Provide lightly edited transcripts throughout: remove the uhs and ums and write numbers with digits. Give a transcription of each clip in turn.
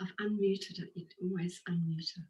I've unmuted it. You can always unmute it.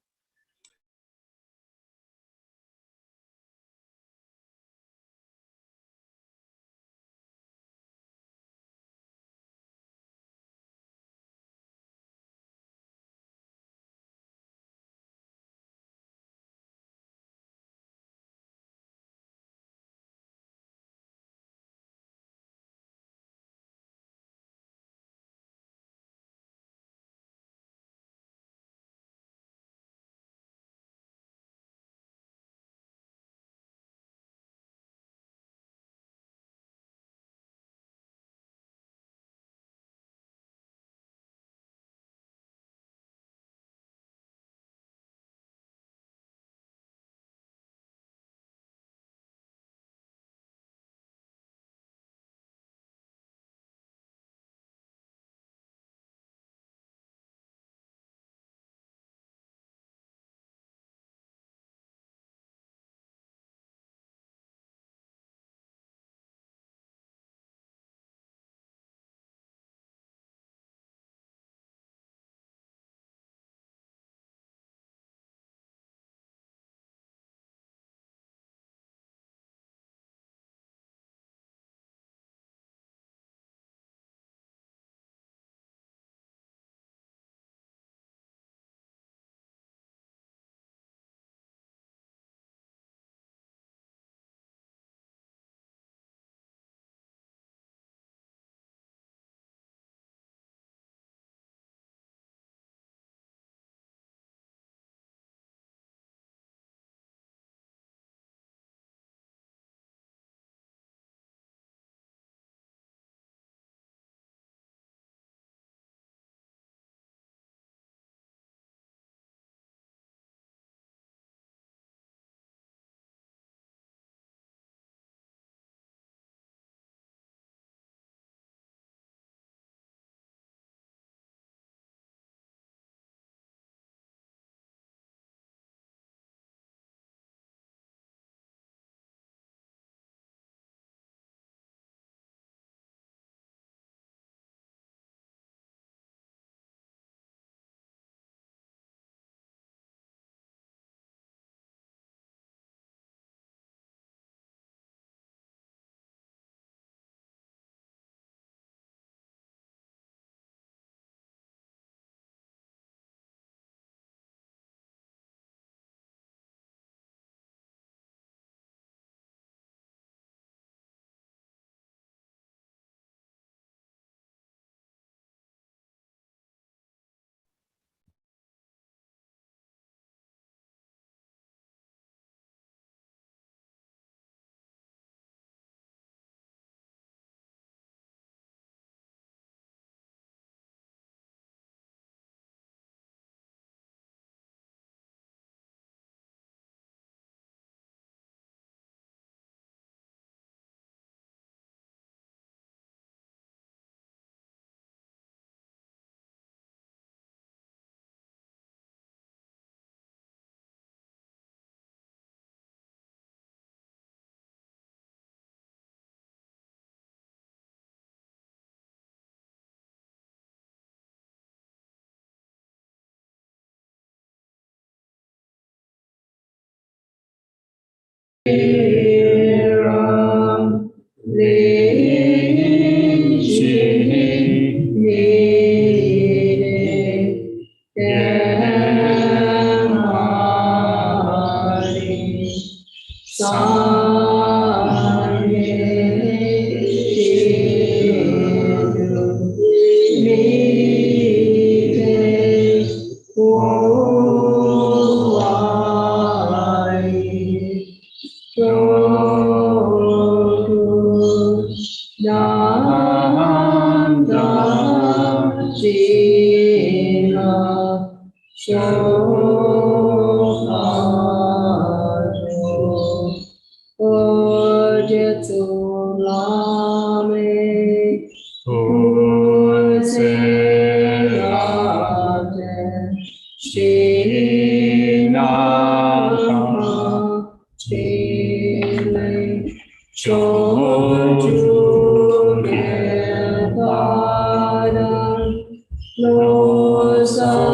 So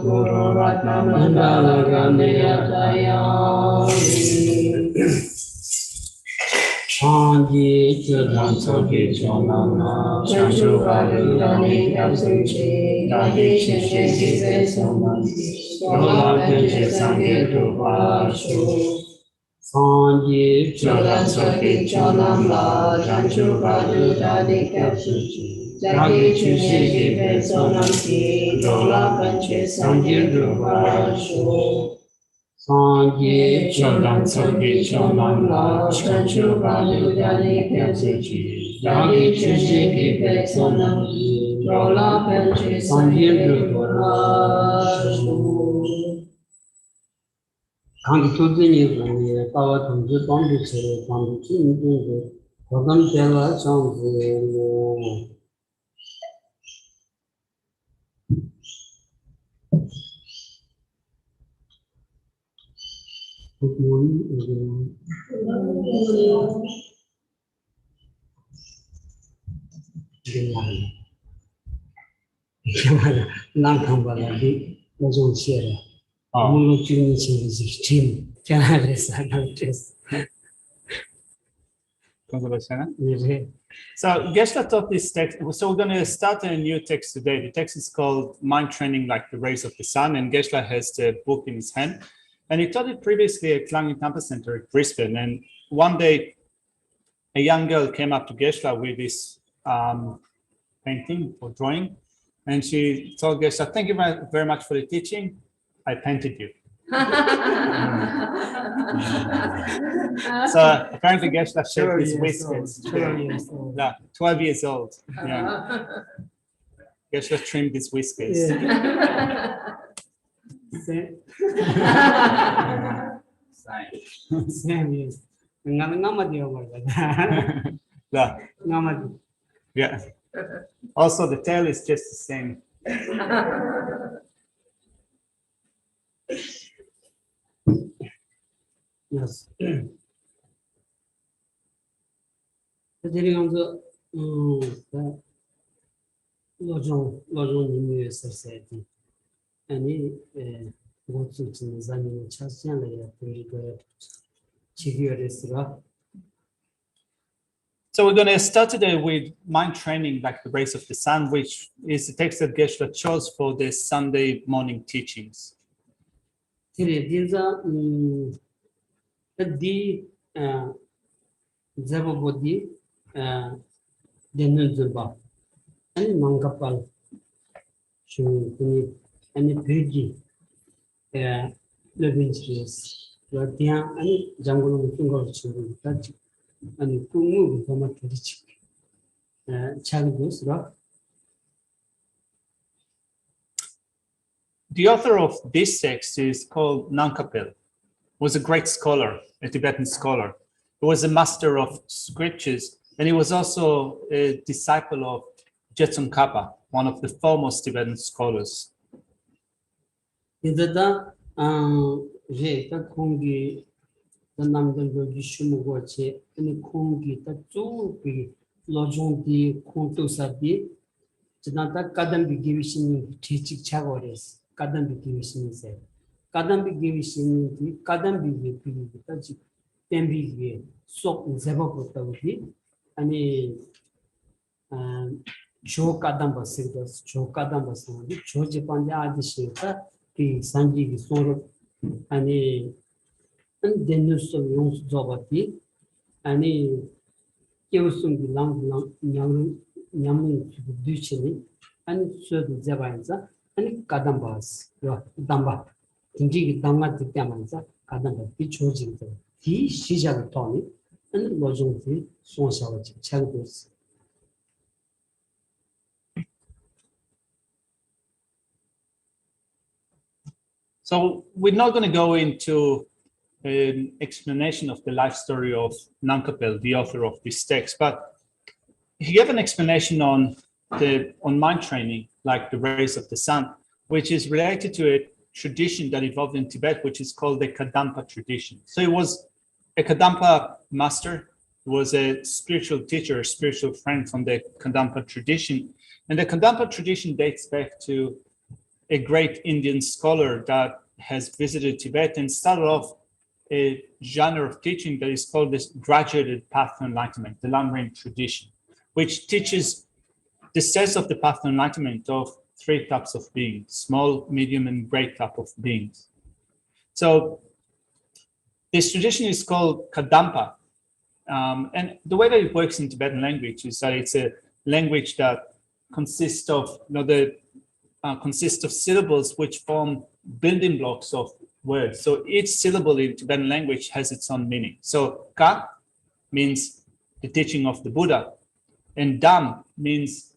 Guru Ratna Mandala Gandhiyatayami Changi Chudam Soki Chonama Chanchu Galu Dani Kapsuchi Dadi Chishi Gize Soman Rola Kenche Sange Dupashu Changi Chudam Soki Chonama Chanchu Galu Dani Kapsuchi Dadi Chishi Gize Soman Rola Kenche Sange Dupashu Sangi Cholam Soki Cholam La Chanchu Galu Dani Kapsuchi Dadi Chishi Gize Soman Rola Kenche Sange Dupashu Kangi Tudini Gani Kawa Tunji Bandu Chere Bandu Chini Dungu Kodam Tela Chanzi Good morning, everyone. So Geshe taught this text. So we're going to start a new text today. The text is called Mind Training Like the Rays of the Sun, and Geshe has the book in his hand. And he taught it previously at Kadampa Center at Brisbane. And one day, a young girl came up to Geshe with this painting or drawing, and she told Geshe, "Thank you very much for the teaching. I painted you." So apparently Geshe shaved his whiskers. 12 years old. Yeah. Geshe trimmed his whiskers. Yeah. Also, the tail is just the same. Yes. Jadi lojong nimue society. Ani gochu chini zani chasyan la ya puriga chigyoresra. So we're going to start today with mind training like the rays of the sun, which is the text that Geshe chose for the Sunday morning teachings. These are the Zababodi Denunzuba and Mangapal Shuni and Pigi Levinches, Ratia and Jungle Finger Children, and Kumu from a Tradition. Chalgus Rock. The author of this text is called Nankapel, was a great scholar, a Tibetan scholar. He was a master of scriptures, and he was also a disciple of Jetsun Kappa, one of the foremost Tibetan scholars. Idada Jeta Kongi, the Namdan Shumugoche, and Kongi, the Tsupi, Lojon di Kontusadi, Janata Kadambi Givishin teaching Chagores, Kadambi Givishin said. Kadambi Givishin, Kadambi Givishin, Tembi, so Zabapoti, and Cho Kadamba Singers, Cho Kadamba Sandi, Cho Japanda Adishita, the Sanji Soro, and then you saw Yons Zobati, and Kyosung Lang Yamu to the Duchini, and so the Zavanza, and Kadambas, Damba, Injig Dama the Damanza, Kadamba, which was in the he, Shija Tony, and Lojonti, Sonsawaj, Chalbus. So we're not going to go into an explanation of the life story of Nankapel, the author of this text, but he gave an explanation on mind training, like the rays of the sun, which is related to a tradition that evolved in Tibet, which is called the Kadampa tradition. So he was a Kadampa master, he was a spiritual teacher, a spiritual friend from the Kadampa tradition. And the Kadampa tradition dates back to a great Indian scholar that has visited Tibet and started off a genre of teaching that is called this graduated path to enlightenment, the Lamrim tradition, which teaches the steps of the path to enlightenment of three types of beings: small, medium, and great type of beings. So this tradition is called Kadampa. And the way that it works in Tibetan language is that it's a language that consists of, consists of syllables which form building blocks of words. So each syllable in Tibetan language has its own meaning. So Ka means the teaching of the Buddha, and Dam means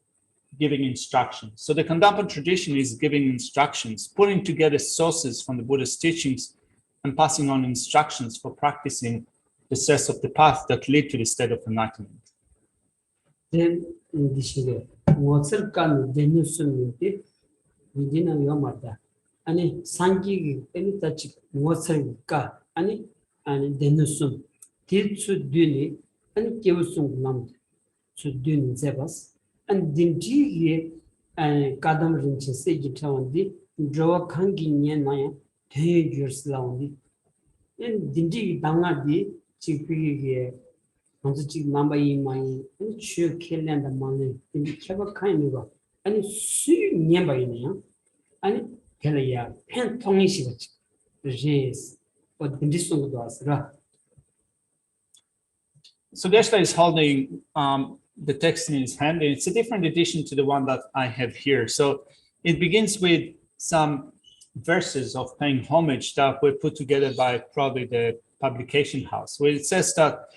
giving instructions. So the Kadampa tradition is giving instructions, putting together sources from the Buddha's teachings and passing on instructions for practicing the steps of the path that lead to the state of enlightenment. Then this what's the kind of denouement? We didn't know matter. And Sanji, any touch what's the car, and denouement. Till to do and give some lump to do Zebas. And Dinji and Kadam Rinch say it on the draw hanging near 10 years long. And Dinji Dangadi, Chippy, Monty number in my sure kill and the money in the Chava kind of and soon nearby in and Pelia, Pen Tongish, Jays, but this one was rough. So Geshe is holding the text in his hand, and it's a different edition to the one that I have here. So it begins with some verses of paying homage that were put together by probably the publication house, where it says that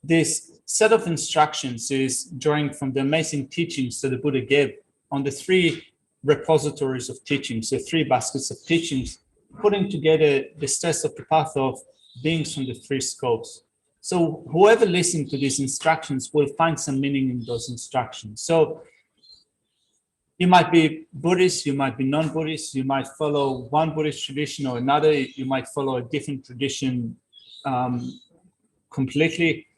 this set of instructions is drawing from the amazing teachings that the Buddha gave on the three repositories of teachings, the three baskets of teachings, putting together the steps of the path of beings from the three scopes. So whoever listens to these instructions will find some meaning in those instructions. So you might be Buddhist, you might be non-Buddhist, you might follow one Buddhist tradition or another, you might follow a different tradition completely.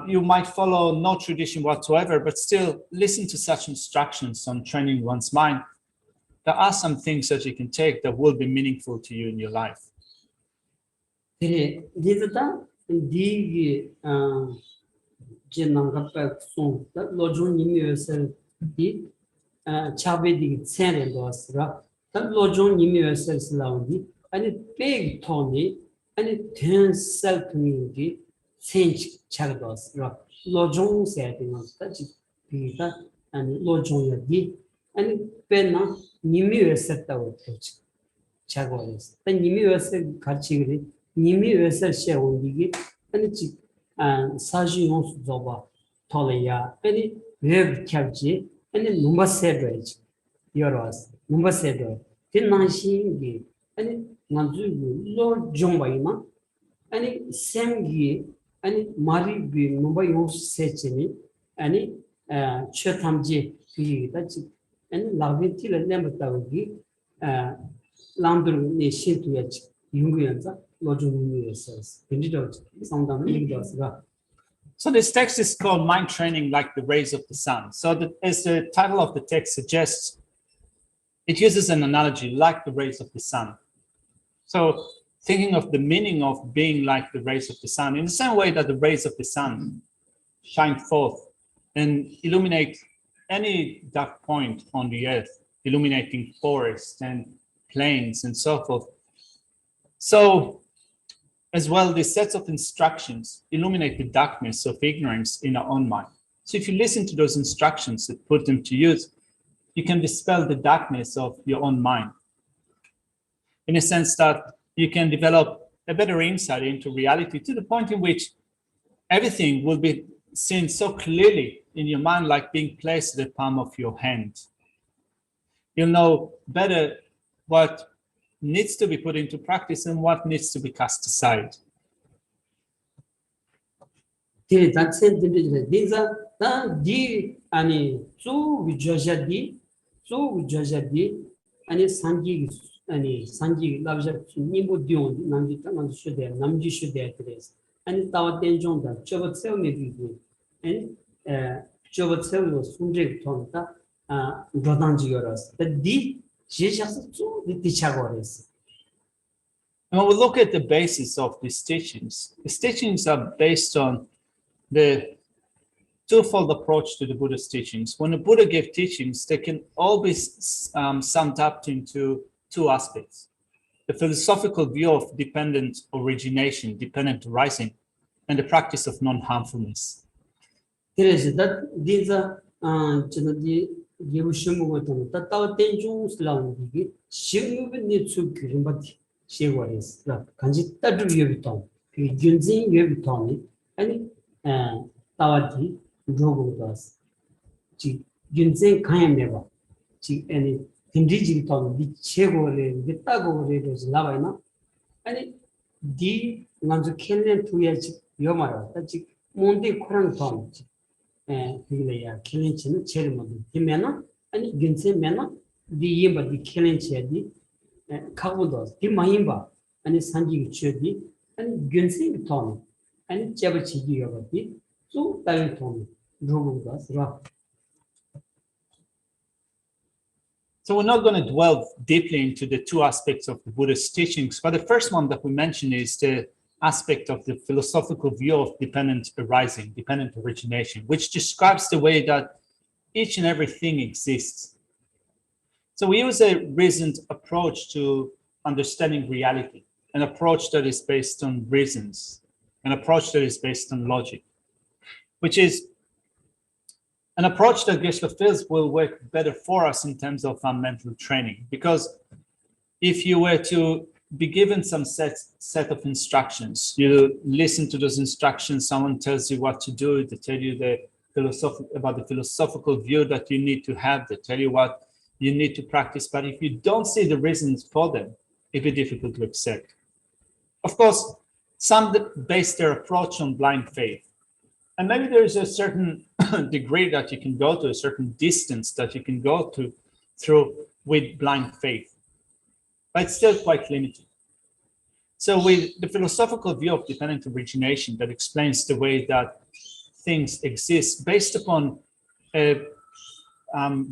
You might follow no tradition whatsoever, but still listen to such instructions on training one's mind. There are some things that you can take that will be meaningful to you in your life. Sench Chagos, Lojong said, and Lojong Yadi, and Penna, Nimu set our coach. Chagos. The Nimu said Kachiri, Nimu said Shawigi, and it's Sajions Zoba, Toleya, any Rev Kavji, and the Numba Sedrage, Yoros, Numba Sedra, Tinashi, and Nanzu, Lord Jombaima, and Samgi. And Mari be Mumbai Sechini, and Chetamji, and Lavitil and Lembatagi, Landru Nation to H. Jungianza, Lojum says. So this text is called Mind Training Like the Rays of the Sun. So as the title of the text suggests, it uses an analogy like the rays of the sun. So thinking of the meaning of being like the rays of the sun, in the same way that the rays of the sun shine forth and illuminate any dark point on the earth, illuminating forests and plains and so forth. So as well, the sets of instructions illuminate the darkness of ignorance in our own mind. So if you listen to those instructions and put them to use, you can dispel the darkness of your own mind, in a sense that you can develop a better insight into reality to the point in which everything will be seen so clearly in your mind, like being placed in the palm of your hand. You'll know better what needs to be put into practice and what needs to be cast aside. These are the ani so vijajadi ani sanji lavja nibo dion namji taman shude namji shude tres ani tawa tenjon da chobat sel me bi and chobat sel was sunje tonta rodanji yoras the di 지셔서 쭉 뒤차고 그랬어. And when we look at the basis of these teachings are based on the twofold approach to the Buddha's teachings. When the Buddha gave teachings, they can all be summed up into two aspects. The philosophical view of dependent origination, dependent arising, and the practice of non-harmfulness. 그래서 diese 저는 예우심을 다 땡중스라는 게 시험이 수 그림받이 시행하였어. 간지 따로 위에부터 그 균진 위에부터 아니 따와지 로고도 지 균진 가야매봐. 지 아니 힘들지부터 이 최고를 됐다고 그래서 나와이나 아니 디 먼저 켈렌 투야지 요마라. 지 뭔데 코랑 더 그래야 켈렌치는 제일 먼저 되면은 아니 균진면은 디임바 디 켈렌치야디 카고도 디마임바 아니 산지 취디 아니 균신 통 아니 제버치기 요거디 또 다른 통 로고가 라. So we're not going to dwell deeply into the two aspects of the Buddha's teachings, but the first one that we mentioned is the aspect of the philosophical view of dependent arising, dependent origination, which describes the way that each and everything exists. So we use a reasoned approach to understanding reality, an approach that is based on reasons, an approach that is based on logic, which is an approach that Geshe feels will work better for us in terms of our mental training. Because if you were to be given some set of instructions, you listen to those instructions, someone tells you what to do, they tell you the philosophical view that you need to have, they tell you what you need to practice, but if you don't see the reasons for them, it'd be difficult to accept. Of course, some base their approach on blind faith. And maybe there is a certain degree that you can go to, a certain distance that you can go to through with blind faith, but it's still quite limited. So with the philosophical view of dependent origination that explains the way that things exist based upon a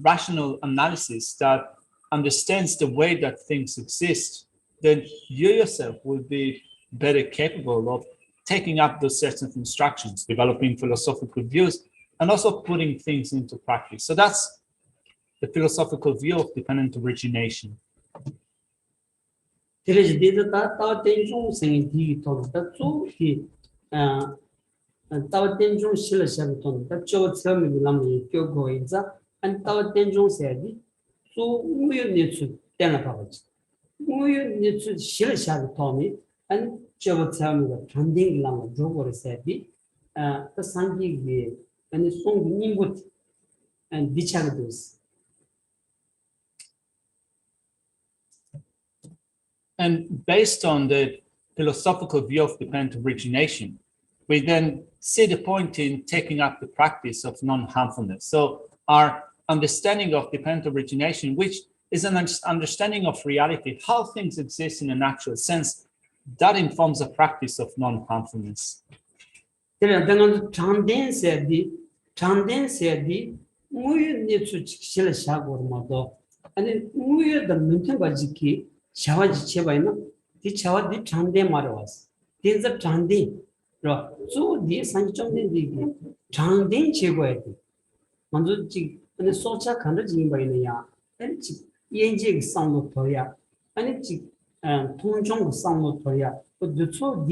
rational analysis that understands the way that things exist, then you yourself will be better capable of taking up those sets of instructions, developing philosophical views, and also putting things into practice. So that's the philosophical view of dependent origination. 그래서 니들 다 땡중생이 뒤도 다쪽이 다 땡중 실내셔도 돈다 저 처음에 남이 교고 인자 안 다 땡중세디 또 무연니츠 때나 봐지 무연니츠 실내셔도 돈이 안 저 처음에 전딩랑 조고를 세디 그 상기기 아니 송님부 안 비차도스. And based on the philosophical view of dependent origination, we then see the point in taking up the practice of non-harmfulness. So our understanding of dependent origination, which is an understanding of reality, how things exist in a natural sense, that informs a practice of non-harmfulness. 그래, 내가 장den세디 무연니츠 실내셔고로도 아니 무연의 문제가지기 샤와지 쳐봐이나 디 샤와디 장대 말아왔어. 디저 장대 저 산정된디 장대 제거해야 돼. 먼저 지 근데 소차 간다지 바이네야. 아니 지 연지 상도 더야. 아니 지 통종 상도 더야. 그저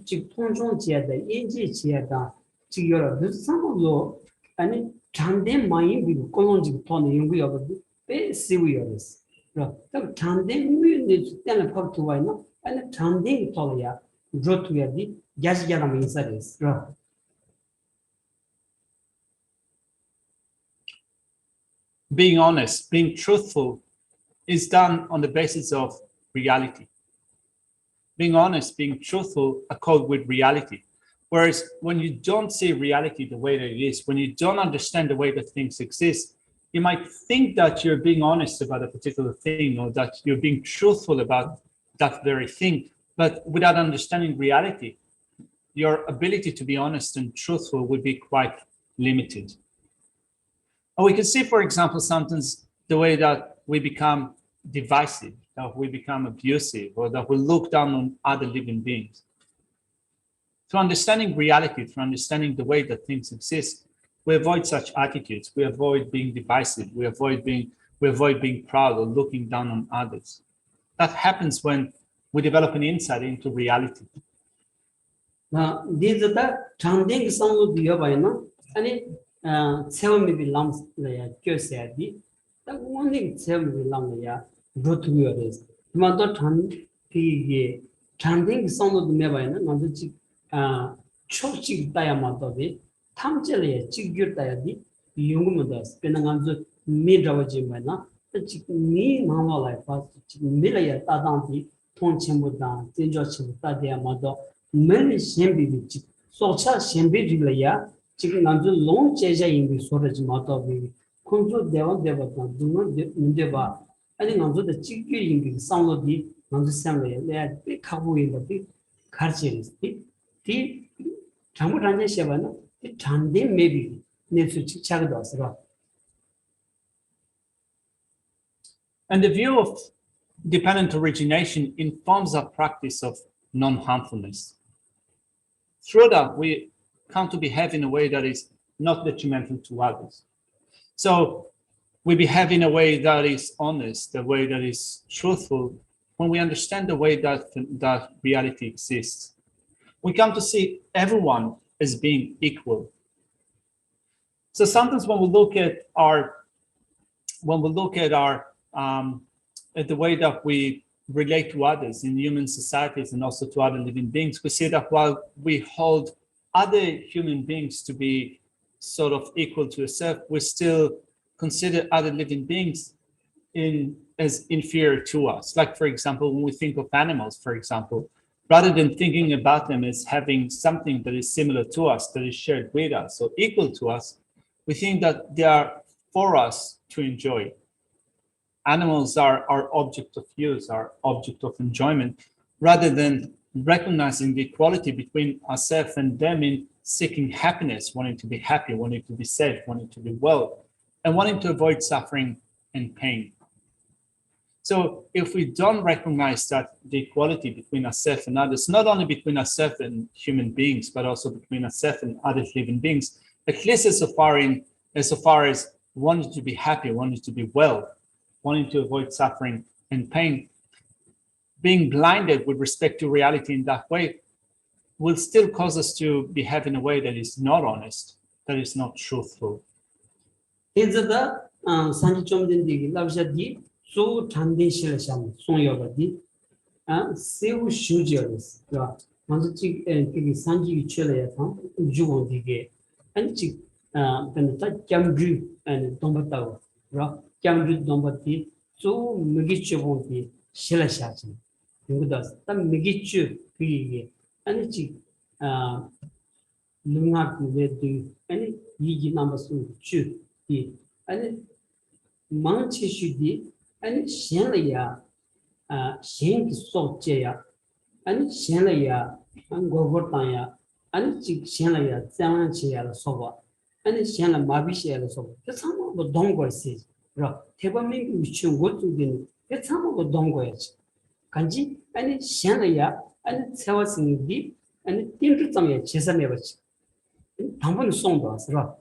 지 통종 지야다 연지 지야다. 지 여러 상도 아니 장대 많이 비고 꼴론지 돈이 연구여도 배 시위여스. 그 장댕 무연이 때는 퍼투와이나 아니 장댕 토야 조투야디 야지야라면 인사레스. Being honest, being truthful is done on the basis of reality. Being honest, being truthful accord with reality. Whereas when you don't see reality the way that it is, when you don't understand the way that things exist, you might think that you're being honest about a particular thing or that you're being truthful about that very thing, but without understanding reality, your ability to be honest and truthful would be quite limited. And we can see, for example, sometimes the way that we become divisive, that we become abusive, or that we look down on other living beings. Through understanding reality, through understanding the way that things exist, we avoid such attitudes. We avoid being divisive. We avoid being proud or looking down on others. That happens when we develop an insight into reality. Now, these are the trending some of the Yabana, and it 7 belongs the Geshe. The one thing 7 belongs the root is. Mother trending some of the Mabana, not the Chochi diamond of it, Tamjele, Chigur diadi, Yumudas, Penanganzo, Midrawajimana, the Chickney Mama life, Millia Tadanti, Tonchimudan, Tinjochim, Tadia Mado, many Shembi, Socha Shembi Rilaya, Chickenanzo, long Cheja in the storage matter, Kunjo Deva Devatan, do not Deva, and in the Chiki in the sound of the Nandu they had big couple in the big carcels. The Tamutanya Shavana, the Tande maybe needs to Chagadas. And the view of dependent origination informs our practice of non-harmfulness. Through that, we come to behave in a way that is not detrimental to others. So we behave in a way that is honest, a way that is truthful, when we understand the way that reality exists. We come to see everyone as being equal. So sometimes when we look at the way that we relate to others in human societies and also to other living beings, we see that while we hold other human beings to be sort of equal to ourselves, we still consider other living beings as inferior to us. Like, for example, when we think of animals, for example, rather than thinking about them as having something that is similar to us, that is shared with us or equal to us, we think that they are for us to enjoy. Animals are our object of use, our object of enjoyment, rather than recognizing the equality between ourselves and them in seeking happiness, wanting to be happy, wanting to be safe, wanting to be well, and wanting to avoid suffering and pain. So if we don't recognize that the equality between ourselves and others, not only between ourselves and human beings, but also between ourselves and other living beings, at least as far as wanting to be happy, wanting to be well, wanting to avoid suffering and pain, being blinded with respect to reality in that way will still cause us to behave in a way that is not honest, that is not truthful. Is the Sanjomdi Lavjadi, so Tandisham, Sonyogadi, Seu Shujas, Manchi and Sanji Chile, Juon Dige, and Chick, Jambu and Dombatawa, Jambu Dombati, so Migichu Shilashati. Yudas, the Migichu, and Chick, Lunat, any Yigi numbers to and Manchi should be and Shenlaya, Shank Sotia, and Shenlaya, and Gogotaya, and Chick Shenlaya, Zanchia Sova, and Shenla Mabishia Sova. That's some of the Dongo says, Tebaming, which you go to the that's some of the Dongo. Kanji, and Shenlaya, and Tewasing deep, and Tintamia Chesamevich. Tampon song was rough.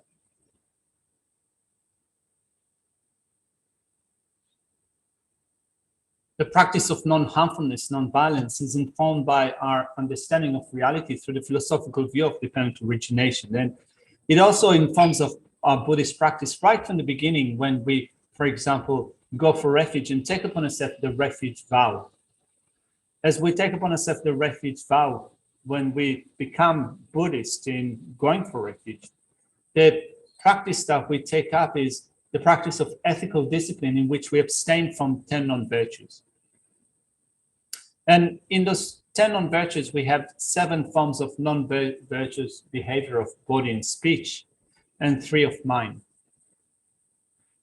The practice of non-harmfulness, non-violence is informed by our understanding of reality through the philosophical view of dependent origination. And it also informs of our Buddhist practice right from the beginning when we, for example, go for refuge and take upon ourselves the refuge vow. As we take upon ourselves the refuge vow, when we become Buddhist in going for refuge, the practice that we take up is the practice of ethical discipline in which we abstain from 10 non-virtues. And in those 10 non-virtues, we have 7 forms of non-virtuous behavior of body and speech, and 3 of mind.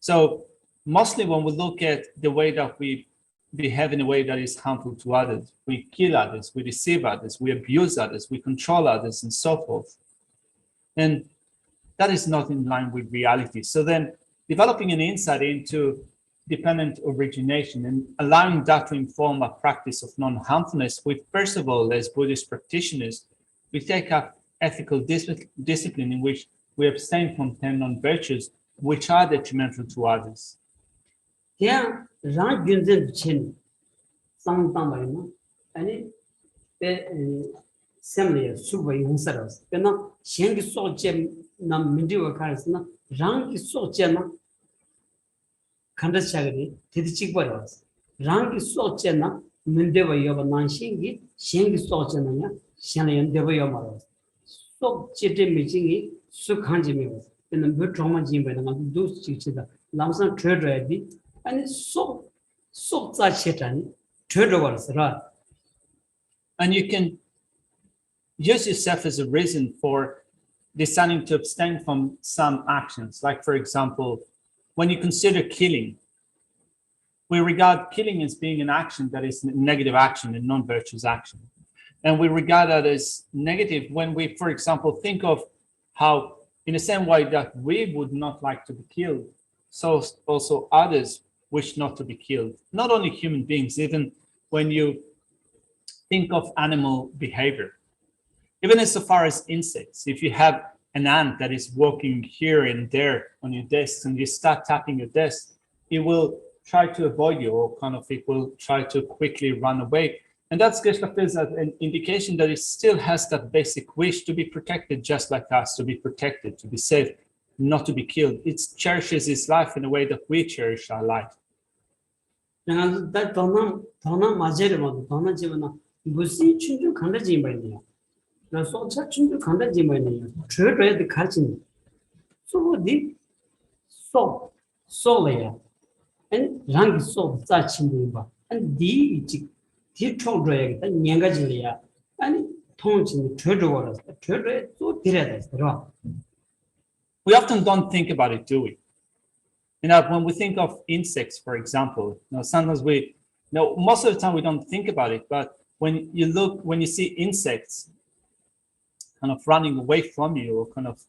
So mostly when we look at the way that we behave in a way that is harmful to others, we kill others, we deceive others, we abuse others, we control others, and so forth. And that is not in line with reality. So then developing an insight into dependent origination and allowing that to inform a practice of non-harmfulness, we first of all, as Buddhist practitioners, we take up ethical discipline in which we abstain from 10 non-virtues which are detrimental to others. Yeah, Ran Gunzen Chin, some Tamarina, and Semlia, Super Unseros, the no Shang So Gem Nam Mindu Karsna, Rang is so Jenna Kandashagari, Tidichikwaras, Rang is so Jenna, Mindeva Yoba Nanshingi, Shang So Jenna, Shanayan Devayomaras. So Chitty Michingi, Sukhanji, and the good trauma Jim and do Chichida, Lamsan trade ready, and it's so Zachetan, trade was right. And you can use yourself as a reason for deciding to abstain from some actions. Like, for example, when you consider killing, we regard killing as being an action that is a negative action, a non-virtuous action. And we regard that as negative when we, for example, think of how, in the same way that we would not like to be killed, so also others wish not to be killed. Not only human beings, even when you think of animal behavior. Even as far as insects, if you have an ant that is walking here and there on your desk and you start tapping your desk, it will try to avoid you, or kind of it will try to quickly run away. And that's Geshe feels as an indication that it still has that basic wish to be protected, just like us, to be protected, to be safe, not to be killed. It cherishes its life in a way that we cherish our life. And that Donna Majerima, Donna Jivana, Busi Chinju Kandajimania. The Socha Chinju Kandajimania, trade read the catching. So the so layer and Rang so Zachimba and the Trade and Yangajilia and Tonchin trade orders, trade so direct. We often don't think about it, do we? You know, when we think of insects, for example, sometimes most of the time we don't think about it, but when you see insects kind of running away from you or kind of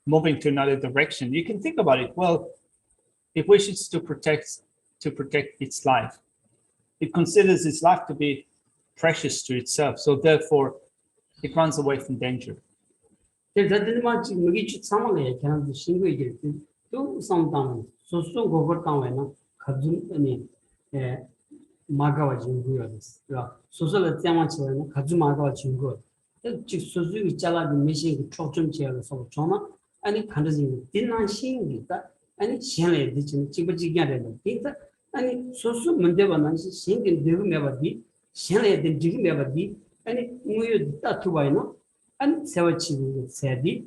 moving to another direction, you can think about it. Well, it wishes to protect its life. It considers its life to be precious to itself, so therefore it runs away from danger. That much Mugi Samale can distinguish to some town. So soon over town, Kazum Magawa Jinguas. So let them much Kazumagawa Jingu. Suzu Chala the mission Tsultrim chair of Chona, and it can't did not sing that, and it's Shelley, the Chibajigan, and so soon Mandeva sing and do never be, Shelley the Jig never be, and it moved that to Wino, and Savachi said it,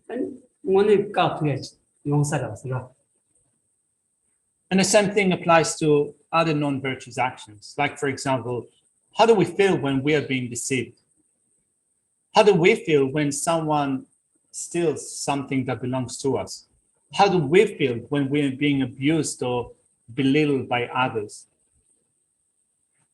and one got to it, young Saras. And the same thing applies to other non-virtuous actions. Like, for example, how do we feel when we are being deceived? How do we feel when someone steals something that belongs to us? How do we feel when we're being abused or belittled by others?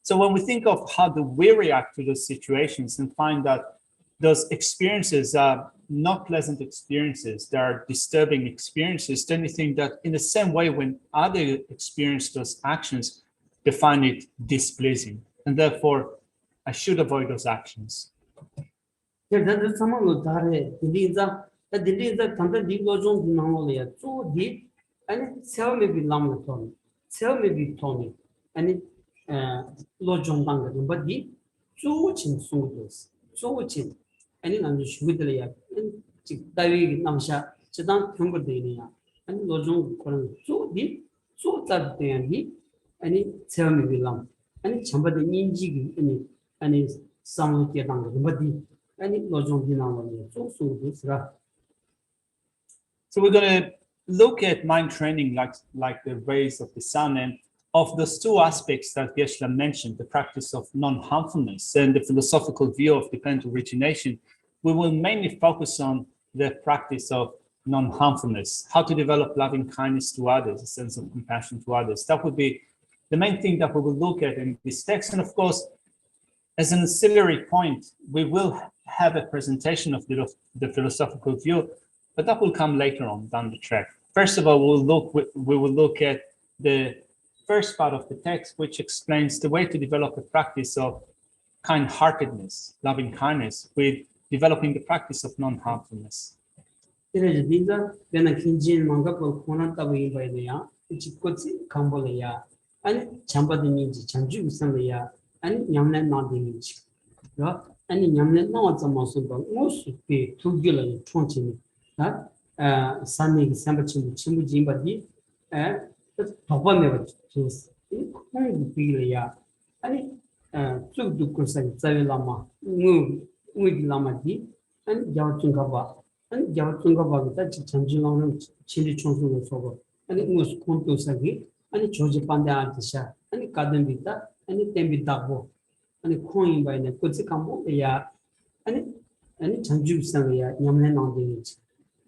So when we think of how do we react to those situations and find that those experiences are not pleasant experiences, they are disturbing experiences, then we think that in the same way when others experience those actions, they find it displeasing. And therefore, I should avoid those actions. That's someone who died. The Diliza Tanta Dilojon Namolia, so deep, and it sell may be Lamaton, sell may be Tony, and it Lojon Banga, but deep, so chin soldiers, so chin, and in Anjushwidlia, and David Namsha, Chedan Tungadania, and Lojon Koran, so deep, so that they and he, and it sell may be lam, and it's somebody ninjig in it, and it's some Kiatanga, but deep, and it Lojon Dinamolia, so this rough. So we're going to look at mind training like the rays of the sun, and of those two aspects that Geshe mentioned, the practice of non-harmfulness and the philosophical view of dependent origination, we will mainly focus on the practice of non-harmfulness, how to develop loving kindness to others, a sense of compassion to others. That would be the main thing that we will look at in this text. And of course, as an ancillary point, we will have a presentation of the philosophical view, but that will come later on down the track. First of all, we will look at the first part of the text, which explains the way to develop a practice of kind-heartedness, loving kindness, with developing the practice of non-harmfulness. 그래서 네가 내가 긴진 망가고 고난다고 이거야. 집꽃이 감볼이야. 아니 잠바든지 잠주 이상이야. 아니 냠는 나든지. 그 아니 냠는 나와서 무슨 거 무슨 그 두길을 총치니. 아 산이 삼바친 친구 짐바디 더번에 just 비리야. 아니 쭉 듣고 자유라마 무기라마디 아니 야중가봐. 아니 야중가봐가 잠주랑은 진리 총수로 서고 아니 무슨 콘토사기 아니 조지반데 안티샤 아니 가든비다 아니 템비다고 아니 코인바이네 코츠kambo야 아니 잠주상이야 냠내 나오는지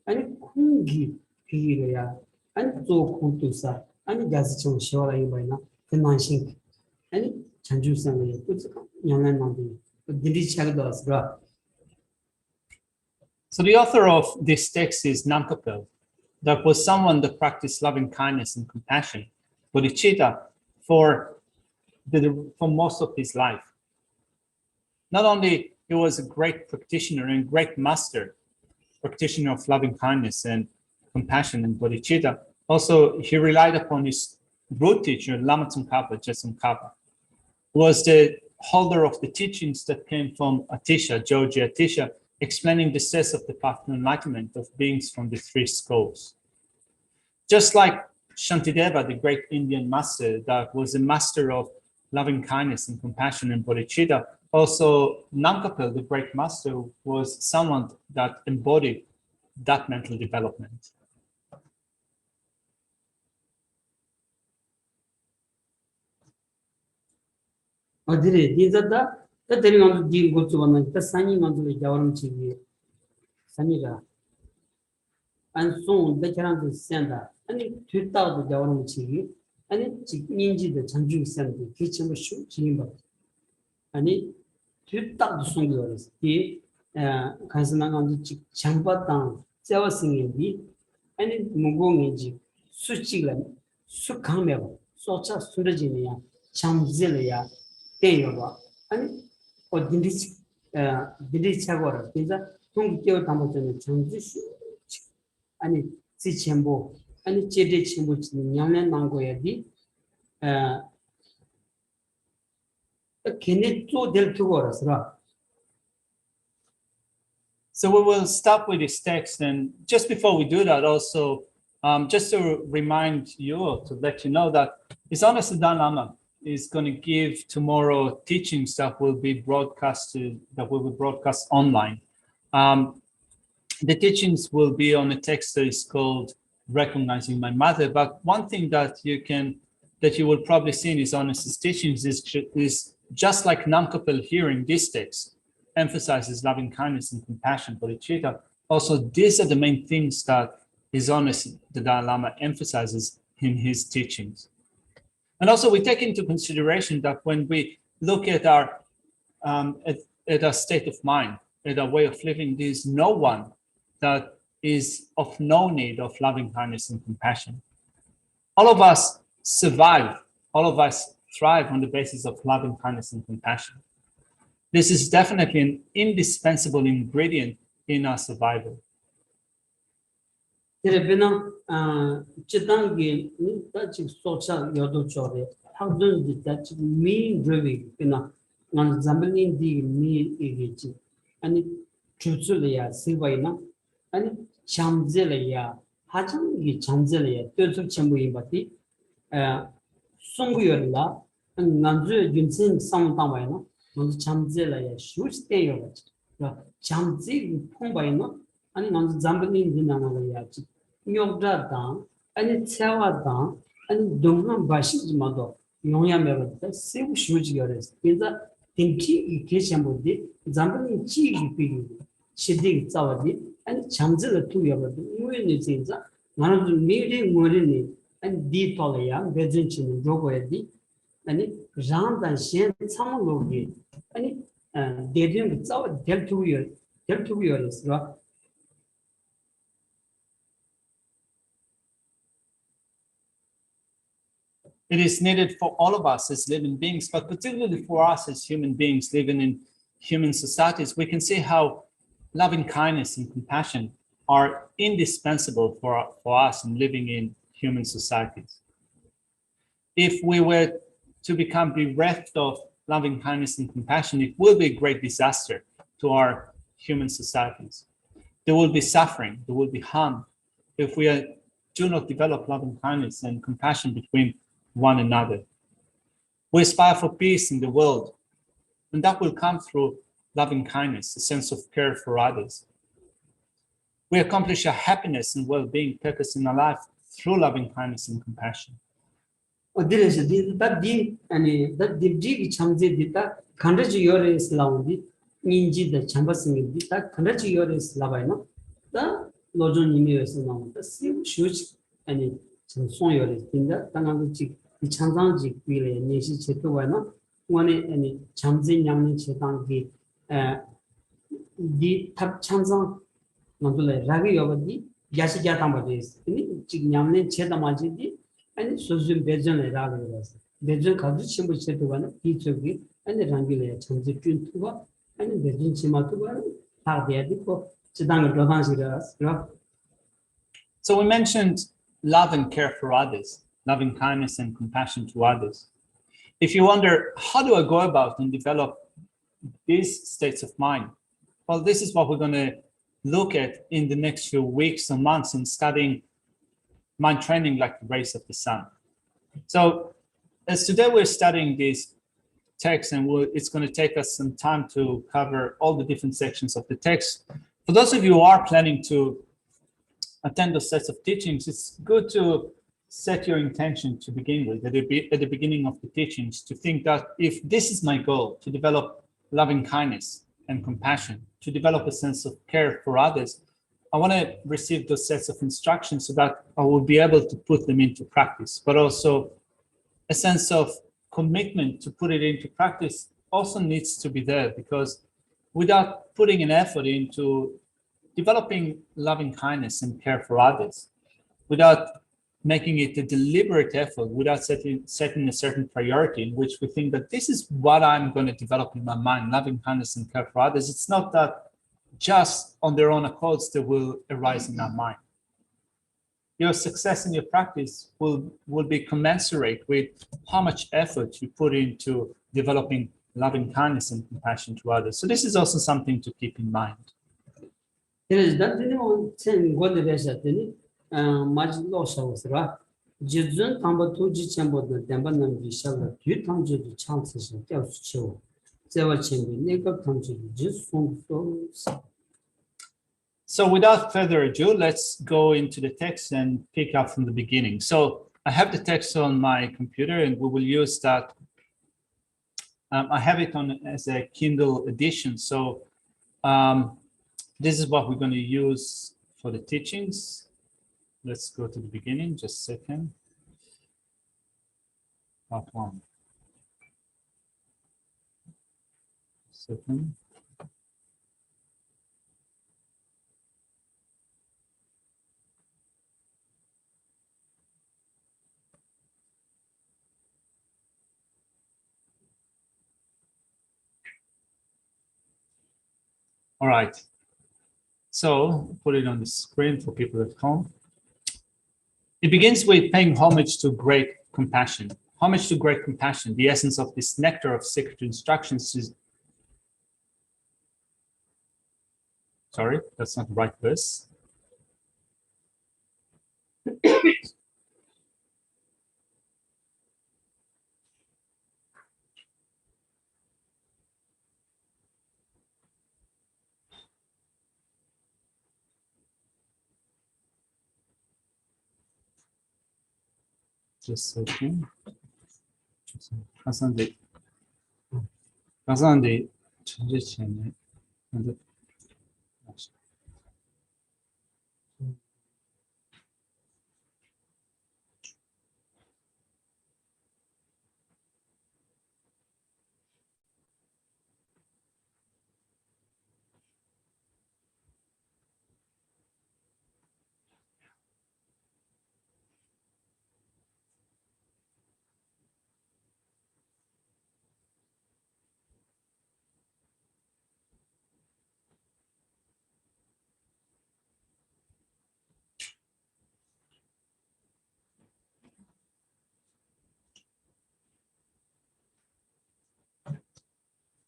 아니 콩기 비리야 아니 또 콘토사 아니 가스총 시와라이바이나 그만신 아니 잠주상이야 코츠kambo 냠내 나오는지 디리차가도스라. So the author of this text is Nankapel. That was someone that practiced loving kindness and compassion, bodhicitta, for most of his life. Not only he was a great practitioner and great master, practitioner of loving kindness and compassion and bodhicitta, also he relied upon his root teacher, Lama Tsongkhapa, Geshe, who was the holder of the teachings that came from Atisha, Joji Atisha, explaining the steps of the path to enlightenment of beings from the three schools. Just like Shantideva, the great Indian master that was a master of loving kindness and compassion and bodhicitta, also Nankapel, the great master, was someone that embodied that mental development. 어디래 디자다 때리면 디 고추는 때 산이만 좀 자원치기 산이라 안송 대처럼 센다 아니 뒤따도 자원치기 아니 직민지도 전주 센데 기침을 쉬 지금 아니 뒤따도 송도를 이 간선한 직 장바당 세워싱이 아니 무공이지 수치가 수강매고 소차 수르지니야 참질이야 때려봐 아니 디리차고라 그래서 통기교 담보전에 정지시 아니 지침보 아니 제대 침보 냥낸 난거야디 걔네 또 될투고라서라. So we will stop with this text, and just before we do that, also just to remind you, to let you know that His Honor Dalai Lama is going to give tomorrow teachings that will be broadcast online. The teachings will be on a text that is called Recognizing My Mother. But one thing that you will probably see in His Honor's teachings is just like Nankapel here in this text emphasizes loving kindness and compassion, bodhicitta. Also, these are the main things that His Honor the Dalai Lama emphasizes in his teachings. And also, we take into consideration that when we look at our state of mind, at our way of living, there is no one that is of no need of loving kindness and compassion. All of us survive, all of us thrive on the basis of loving kindness and compassion. This is definitely an indispensable ingredient in our survival. 그래서 지단기 다치 소차 여도초에 학전지 다치 미 드리비 그나 난 잠블린디 미 이게지 아니 주출이야 실바이나 아니 잠젤이야 하정이 잠젤이야 뜻을 전부 이바티 송구열라 난주 윤신 상담바이나 먼저 잠젤이야 슈스테요 잠젤 폰바이나 아니 난 잠블린디 나나야지 욕다다 아니 채와다 아니 동남 바시지마도 용야메버다 세부 슈지거레스 그래서 딩키 이 계시한분들 잠블린 지기 비리 시딩 자와디 아니 잠젤을 투여버도 우연히 진짜 나는 좀 미리 모르니 아니 디톨이야 베진치는 로고에디 아니 장단 신 참로기 아니 대딩 자와 델투여스라 It is needed for all of us as living beings, but particularly for us as human beings living in human societies. We can see how loving kindness and compassion are indispensable for us in living in human societies. If we were to become bereft of loving kindness and compassion, it will be a great disaster to our human societies. There will be suffering, there will be harm if we do not develop loving kindness and compassion between one another. We aspire for peace in the world, and that will come through loving kindness, a sense of care for others. We accomplish our happiness and well-being purpose in our life through loving kindness and compassion. 어디에서 디다디 아니 다디지 참제 디다 간르지 요레스 라운디 인지의 참바스미 디다 간르지 요레스 라바이노 다 로존이미에서 나온다 시우슈치 아니 좀 요레스 딘다 당한지 이 참상지 비례 니시 제도와노 원에 아니 참제 냠는 제당기 디탑 참상 만들래 라기 요버디 야시자 담바데스 니 지금 냠는 제다마지디 아니 소좀 배전에 라고서 배전 가지 친구 제도와는 이쪽이 아니 랑길에 참지 균투가 아니 배전 치마투가 다 돼야 되고 지당을 도단시라. So we mentioned love and care for others, loving kindness and compassion to others. If you wonder, how do I go about and develop these states of mind? Well, this is what we're going to look at in the next few weeks or months in studying mind training like the rays of the sun. So as today we're studying these texts, and it's going to take us some time to cover all the different sections of the text. For those of you who are planning to attend those sets of teachings, it's good to set your intention to begin with at the beginning of the teachings, to think that if this is my goal, to develop loving kindness and compassion, to develop a sense of care for others, I want to receive those sets of instructions so that I will be able to put them into practice, but also a sense of commitment to put it into practice also needs to be there, because without putting an effort into developing loving kindness and care for others, without making it a deliberate effort, without setting a certain priority in which we think that this is what I'm going to develop in my mind, loving kindness and care for others, it's not that just on their own accords that will arise in our mind. Your success in your practice will be commensurate with how much effort you put into developing loving kindness and compassion to others. So this is also something to keep in mind. 그래서 나한테는 sen 고려해서더니 마지노서스라 지준 담보 투지 첨보도 담반남 비샤가 뒤탐지도 찬스서 떼어치고 제와 친구 내가 탐지도 지송소. So without further ado, let's go into the text and pick up from the beginning. So I have the text on my computer, and we will use that. I have it on as a Kindle edition. So this is what we're going to use for the teachings. Let's go to the beginning, just a second. Part 1. Second. All right, so put it on the screen for people at home. It begins with paying homage to great compassion. Homage to great compassion. The essence of this nectar of sacred instructions is... Sorry, that's not the right verse. Just a second. 가산대 전제체는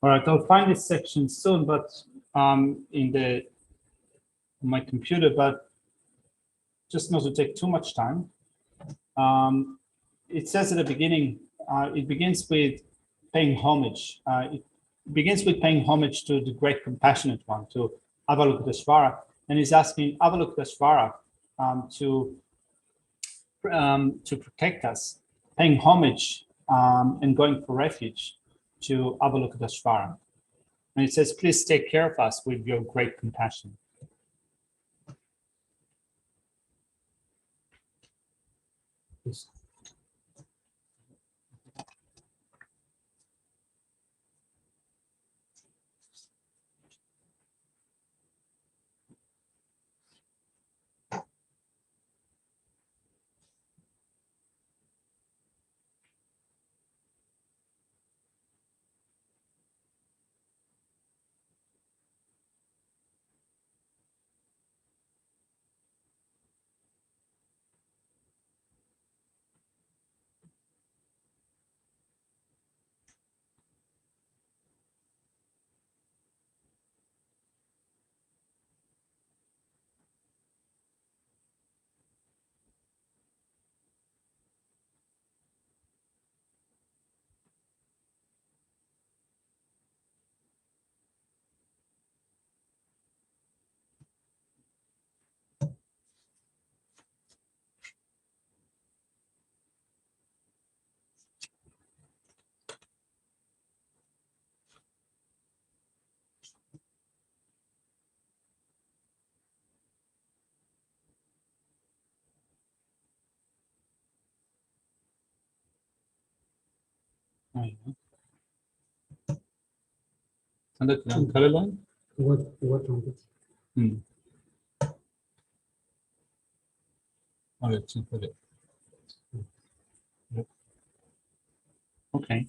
All right, I'll find this section soon, but in my computer, but just not to take too much time. It says at the beginning, it begins with paying homage. It begins with paying homage to the great compassionate one, to Avalokiteshvara, and he's asking Avalokiteshvara to protect us, paying homage and going for refuge to Avalokiteshvara. And it says, please take care of us with your great compassion. Yes. Color line? What on it? Okay.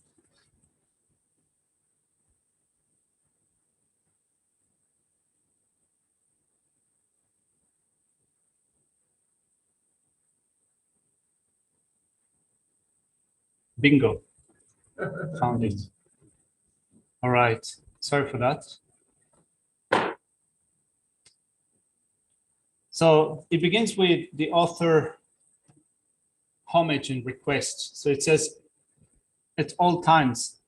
Bingo. Found it. All right. Sorry for that. So it begins with the author homage and request. So it says, at all times,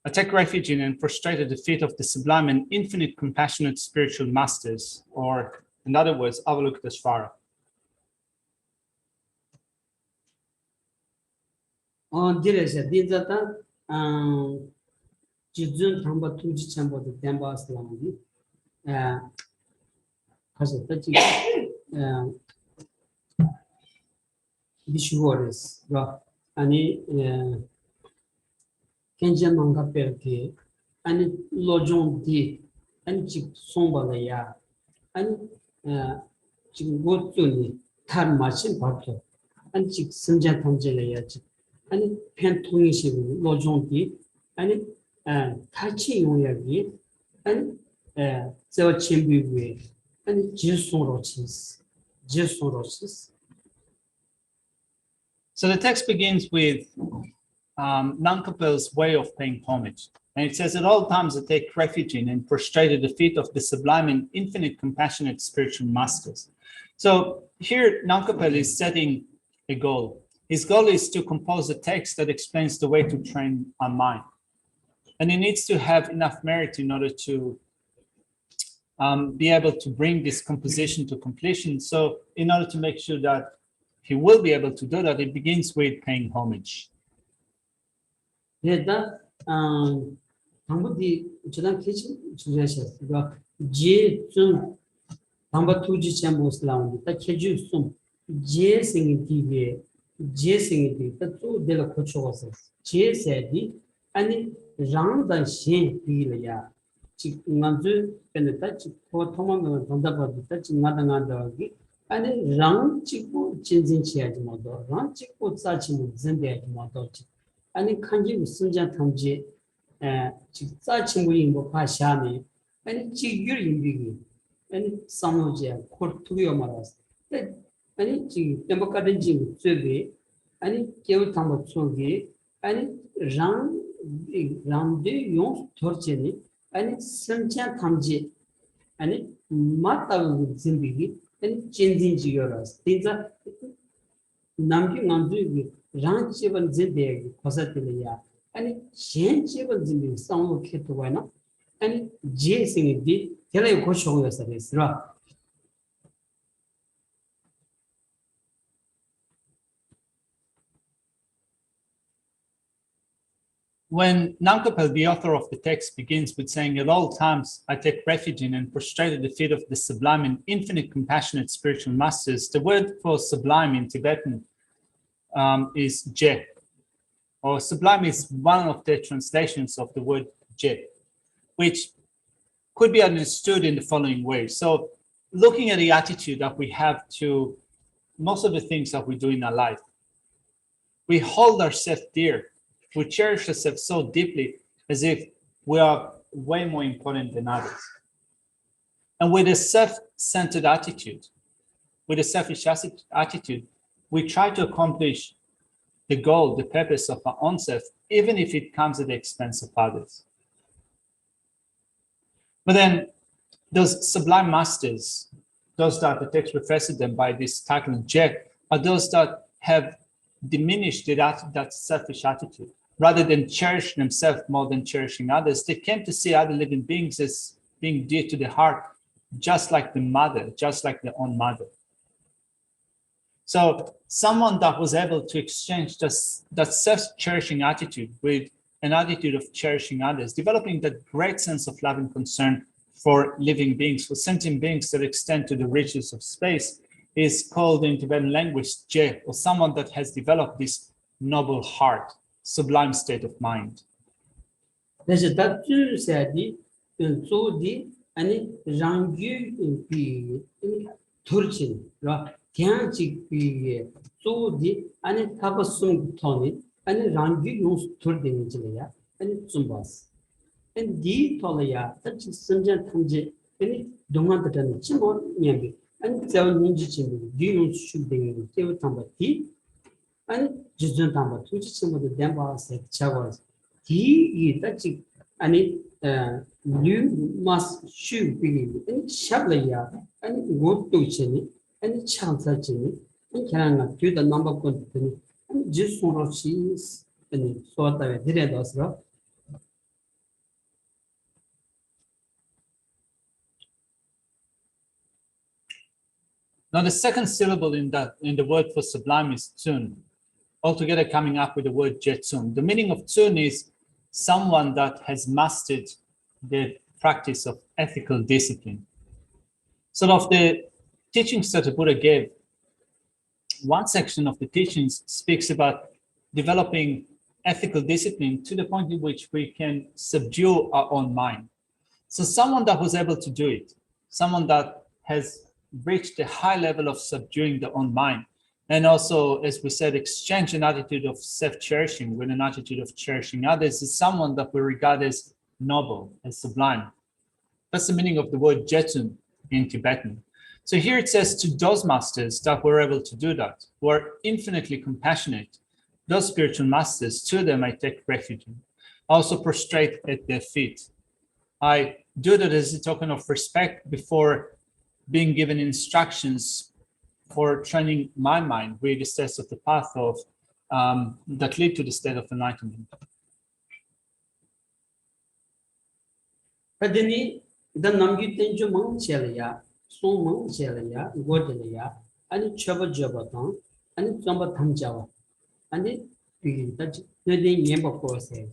I take refuge in and prostrate at the feet of the sublime and infinite compassionate spiritual masters, or in other words, Avalokiteshvara. Direse dizata jizun thamba tuji chambo de temba aslamdi hasata ji bishwores ra ani kenja manga perke ani lojon di ani ji somba la ya ani ji gotuni tar machin bhatlo ani ji simja thamje la ya ji 아니 팬통이시고 로종디 아니 같이 용역이 아니 저 친구의 아니 지수로치스. So the text begins with Nankapel's way of paying homage. And it says, at all times I take refuge in and prostrate at the feet of the sublime and infinite compassionate spiritual masters. So here Nankapel is setting a goal. His goal is to compose a text that explains the way to train our mind. And he needs to have enough merit in order to be able to bring this composition to completion. So in order to make sure that he will be able to do that, it begins with paying homage. 내가 방법이 저랑 같이 주제셔서 제좀 방법 투지 챔버스 라운드 딱 해줄 수 제생이 뒤에 제생이 또 내가 고쳐서 제세디 아니 장단신 비려야 지금 먼저 근데 지금 보통은 정답을 지금 나다나다기 아니 랑 찍고 진진치야지 뭐도 랑 찍고 싸치는 진대야지 뭐도 아니 kanji 무슨자 탐지 지금 싸친구인 거 파샤네 아니 지규 인비기 아니 상호제 코르투요 말았어 아니 지금 템버카든 지금 저기 아니 개울 탐버 속에 아니 랑 람데 용 torcheni 아니 선자 탐지 아니 마타고 진비기 아니 진진지요라스 진짜 남기 남주기 랑치번 진데 거사들이야 아니 젠치번 진비 상로 캐토가나 아니 제생이 대라이 고쇼였어요. When Nankapel, the author of the text, begins with saying, "At all times I take refuge in and prostrate at the feet of the sublime and infinite compassionate spiritual masters," the word for sublime in Tibetan is Je, or sublime is one of the translations of the word Je, which could be understood in the following way. So looking at the attitude that we have to most of the things that we do in our life, we hold ourselves dear. We cherish ourselves so deeply as if we are way more important than others. And with a self-centered attitude, with a selfish attitude, we try to accomplish the goal, the purpose of our own self, even if it comes at the expense of others. But then those sublime masters, those that the text refers to them by this title, Je, are those that have diminished that selfish attitude. Rather than cherish themselves more than cherishing others, they came to see other living beings as being dear to the heart, just like the mother, just like their own mother. So someone that was able to exchange that self-cherishing attitude with an attitude of cherishing others, developing that great sense of love and concern for living beings, for sentient beings that extend to the reaches of space, is called in Tibetan language Je, or someone that has developed this noble heart, sublime state of mind. 그래서 다줄세디 소디 아니 랑규 비 돌진 라 대한직 비 소디 아니 타버숨 토니 아니 랑규 용스 돌되는지야 아니 좀 봤어. 디 토라야 같이 선전 탐지 아니 동안들은 치모 냐비 아니 저 민지 친구 디 용스 슈딩 테오 탐바티 아니 지전 담바 투지 친구들 댐바세 차고 디 이따지 아니 뉴 마스 슈비 아니 샤블이야 아니 고도 치니 아니 찬사치니 이 그냥 뒤다 넘버 건드니 아니 지수로시 아니 소다에 들여다서 Now the second syllable in the word for sublime is tsun, altogether coming up with the word jetsun. The meaning of tsun is someone that has mastered the practice of ethical discipline. So of the teachings that the Buddha gave, one section of the teachings speaks about developing ethical discipline to the point in which we can subdue our own mind. So someone that was able to do it, someone that has reached a high level of subduing their own mind, and also, as we said, exchange an attitude of self-cherishing with an attitude of cherishing others, is someone that we regard as noble, as sublime. That's the meaning of the word jetun in Tibetan. So here it says to those masters that were able to do that, who are infinitely compassionate, those spiritual masters, to them I take refuge. I also prostrate at their feet. I do that as a token of respect before being given instructions for training my mind with the steps of the path of that lead to the state of enlightenment. 그러니 더 남기된 좀 멍cher이야 소멍cher이야 고들이야 아니 쳐버져버던 아니 좀버 탐자와 아니 비다 너네 예법고세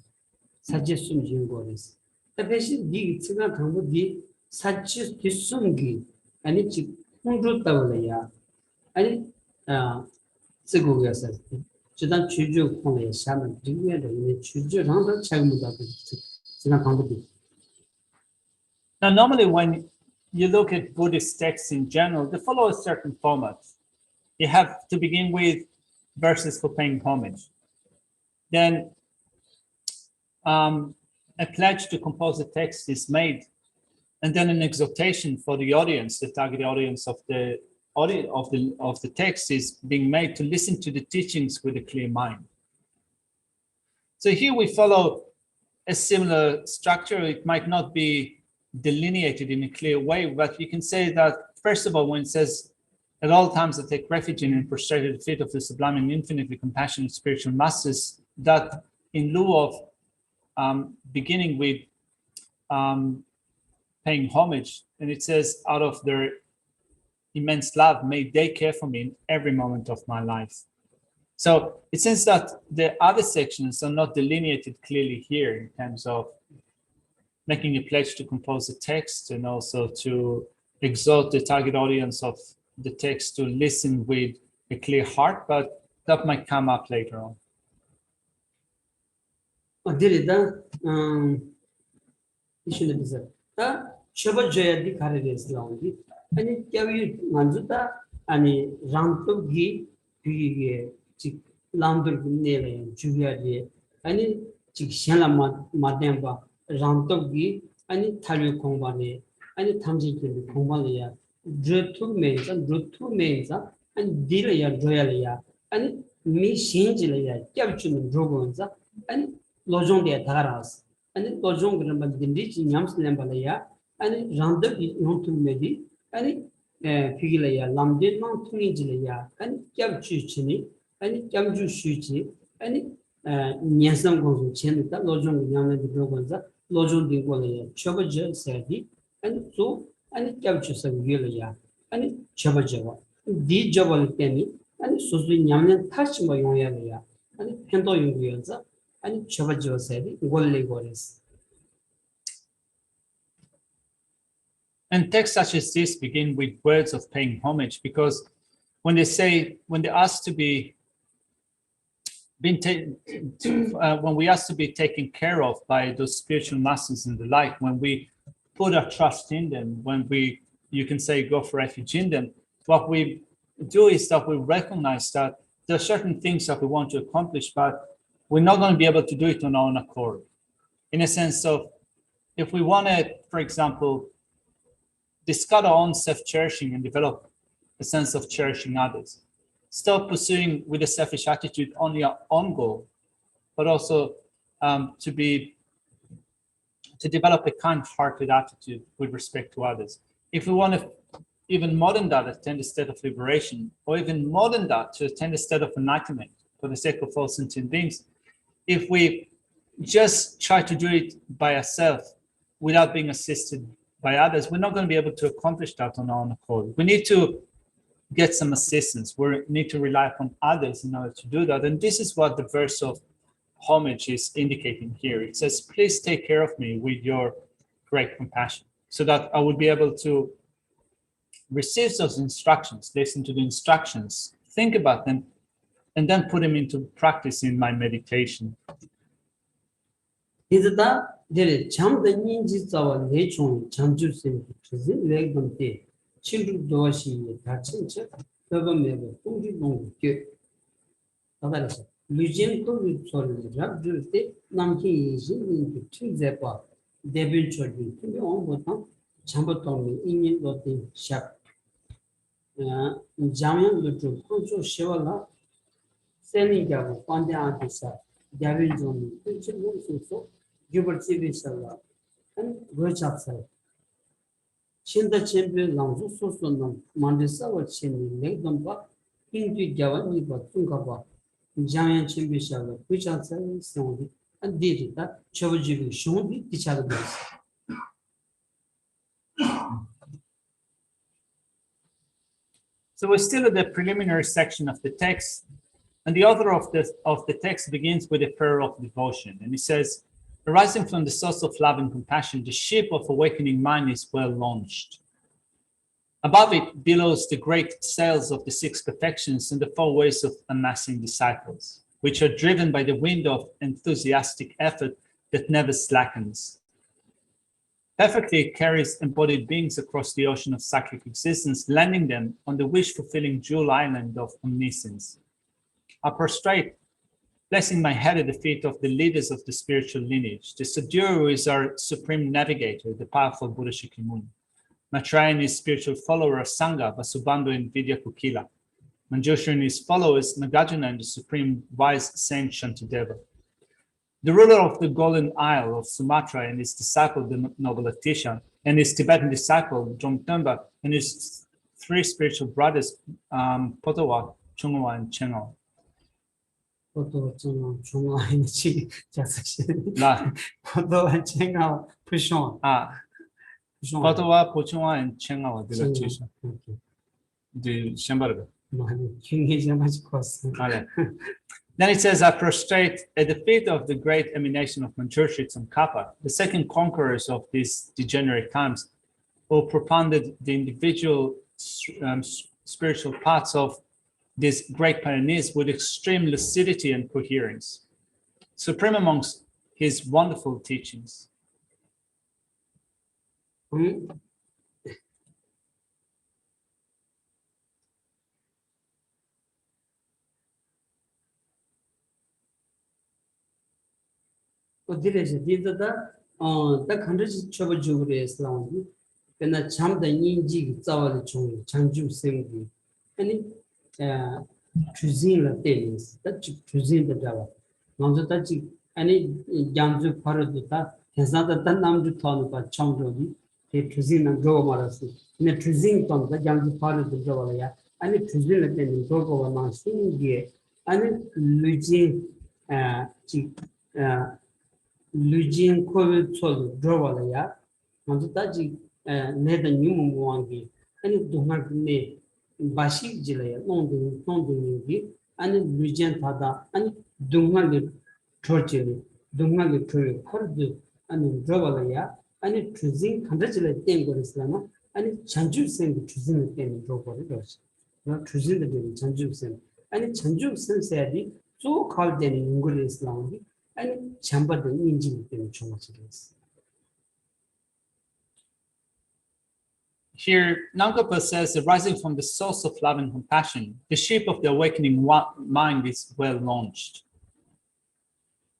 사지 숨진 거です. 대신 네 지가 강도 네 사지 뒤숨기 아니 지 홍조다고야 아니 쓰고였어. 지단 주주 공에 샤면 리그에는 주주랑도 책임을 지난 방법이. Now, normally when you look at Buddhist texts in general, they follow a certain format. You have to begin with verses for paying homage. Then a pledge to compose a text is made, and then an exhortation for the audience, the target audience of the text, is being made to listen to the teachings with a clear mind. So here we follow a similar structure. It might not be delineated in a clear way, but you can say that, first of all, when it says, at all times I take refuge in and prostrate at the feet of the sublime and infinitely compassionate spiritual masters, that in lieu of beginning with paying homage, and it says, out of their immense love, may they care for me in every moment of my life. So it seems that the other sections are not delineated clearly here in terms of making a pledge to compose a text and also to exhort the target audience of the text to listen with a clear heart, but that might come up later on. 어디다 이슈는 비슷. 다 셔버져야지 가르레스 나오기. 아니 깨위 만주다 아니 랑토기 비게 직 람들 내래 주야지. 아니 직 샹라 마뎀바 랑토기 아니 탈유 공반에 아니 탐지기 공반이야. 루투메자 아니 디르야 조야리야. 아니 미 신지리야. 깨우치는 로고인자. 아니 로종데 다가라스 아니 로종 그런 분들이 냠스nem발이야 아니 란더 논투메디 아니 피길이야 람데만 투니지리야 아니 캡추치니 아니 캡주슈치 아니 녀성 공부 전다 로종 냠네디 로고자 로종 딩고리야 쳐버져 세디 아니 또 아니 캡추서 위리야 아니 쳐버져 디 저벌 때니 아니 소수 냠네 타치 뭐 용야리야 아니 펜도 용구여자 And Chavajo said, and texts such as this begin with words of paying homage, because when they ask to be when we ask to be taken care of by those spiritual masters and the like, when we put our trust in them, when you can say go for refuge in them, what we do is that we recognize that there are certain things that we want to accomplish, but we're not going to be able to do it on our own accord. In a sense of, if we want to, for example, discard our own self-cherishing and develop a sense of cherishing others, stop pursuing with a selfish attitude only our own goal, but also to develop a kind-hearted attitude with respect to others. If we want to even more than that, attain a state of liberation, or even more than that, to attain a state of enlightenment for the sake of all sentient beings, if we just try to do it by ourselves without being assisted by others, we're not going to be able to accomplish that on our own accord. We need to get some assistance. We need to rely upon others in order to do that. And this is what the verse of homage is indicating here. It says, please take care of me with your great compassion, so that I would be able to receive those instructions, listen to the instructions, think about them, and then put them into practice in my meditation. 이제다 데레 잠든 인지자와 내총 잠주심 그지 레건데 친구 도시 다친체 그거면 공기동게 나다라서 루젠토 소리를 잡을때 남기 이진 투제바 데빌 처리 근데 온부터 잠부터 인연도데 샵 자면 좀 콘조 쉐월라 세니가고 관대한테서 데빌 좀 콘치고서 유벌치비살라 한 거잡살 신다 챔피언 랑주 소소는 만데사와 챔피언 내던바 인디 자원이 버튼가봐 자연 챔피언살라 부자살 성디 안디리다 저버지비 쇼디 디차르도 So we're still at the preliminary section of the text, and the author of the text begins with a prayer of devotion, and he says, arising from the source of love and compassion, the ship of awakening mind is well launched. Above it billows the great sails of the six perfections and the four ways of amassing disciples, which are driven by the wind of enthusiastic effort that never slackens. Perfectly it carries embodied beings across the ocean of cyclic existence, landing them on the wish-fulfilling jewel island of omniscience. I prostrate, placing my head at the feet of the leaders of the spiritual lineage. The Sadhguru is our supreme navigator, the powerful Buddha Shakyamuni. Maitreya and his spiritual follower are Sangha, Vasubandhu and Vidya Kukila. Manjushri and his followers, Nagarjuna and the supreme wise saint Shantideva. the ruler of the Golden Isle of Sumatra and his disciple, the noble Atisha, and his Tibetan disciple, Jomtamba, and his three spiritual brothers, Potawa, Chungwa, and Chengo. 포도 좀 중앙인지 자석신 La, 포도와 챙아 푸숑 푸숑 Potawa, Pochungwa, and Chengo, the Atisha, the Shambaraga. 많이 중요한 맞을 것 같습니다. Okay. Then it says, I prostrate at the feet of the great emanation of Manchuria Tsongkhapa, the second conquerors of these degenerate times, who propounded the individual spiritual parts of these great pioneers with extreme lucidity and coherence, supreme amongst his wonderful teachings. 어디래서 디더다 딱 한지 쳐버주고 해서 그나 참다 인지 자와의 종 장주 생기 아니 주진을 때리스 딱 주진을 잡아 먼저 딱지 아니 장주 파르도다 계산다 단 남주 터는가 청조기 그 주진은 거 말았어 근데 주진 건가 장주 파르도 잡아야 아니 주진을 때는 거가 막 신기해 아니 루진 루진 코를 쳐 들어와야 먼저 따지 내가 뉴문 모한기 아니 동학네 바시 질에 농동이 아니 루진 타다 아니 동학네 초치니 동학네 초를 커드 아니 들어와야 아니 주진 간다질에 땡 거리스라나 아니 잔주생 주진을 땡 들어버려 그렇지 주진들 잔주생 아니 잔주생 세야지 또 칼되는 인구를 있으라는 and chamber the engine in Chomas. Here, Nankapa says, arising from the source of love and compassion, the ship of the awakening mind is well launched.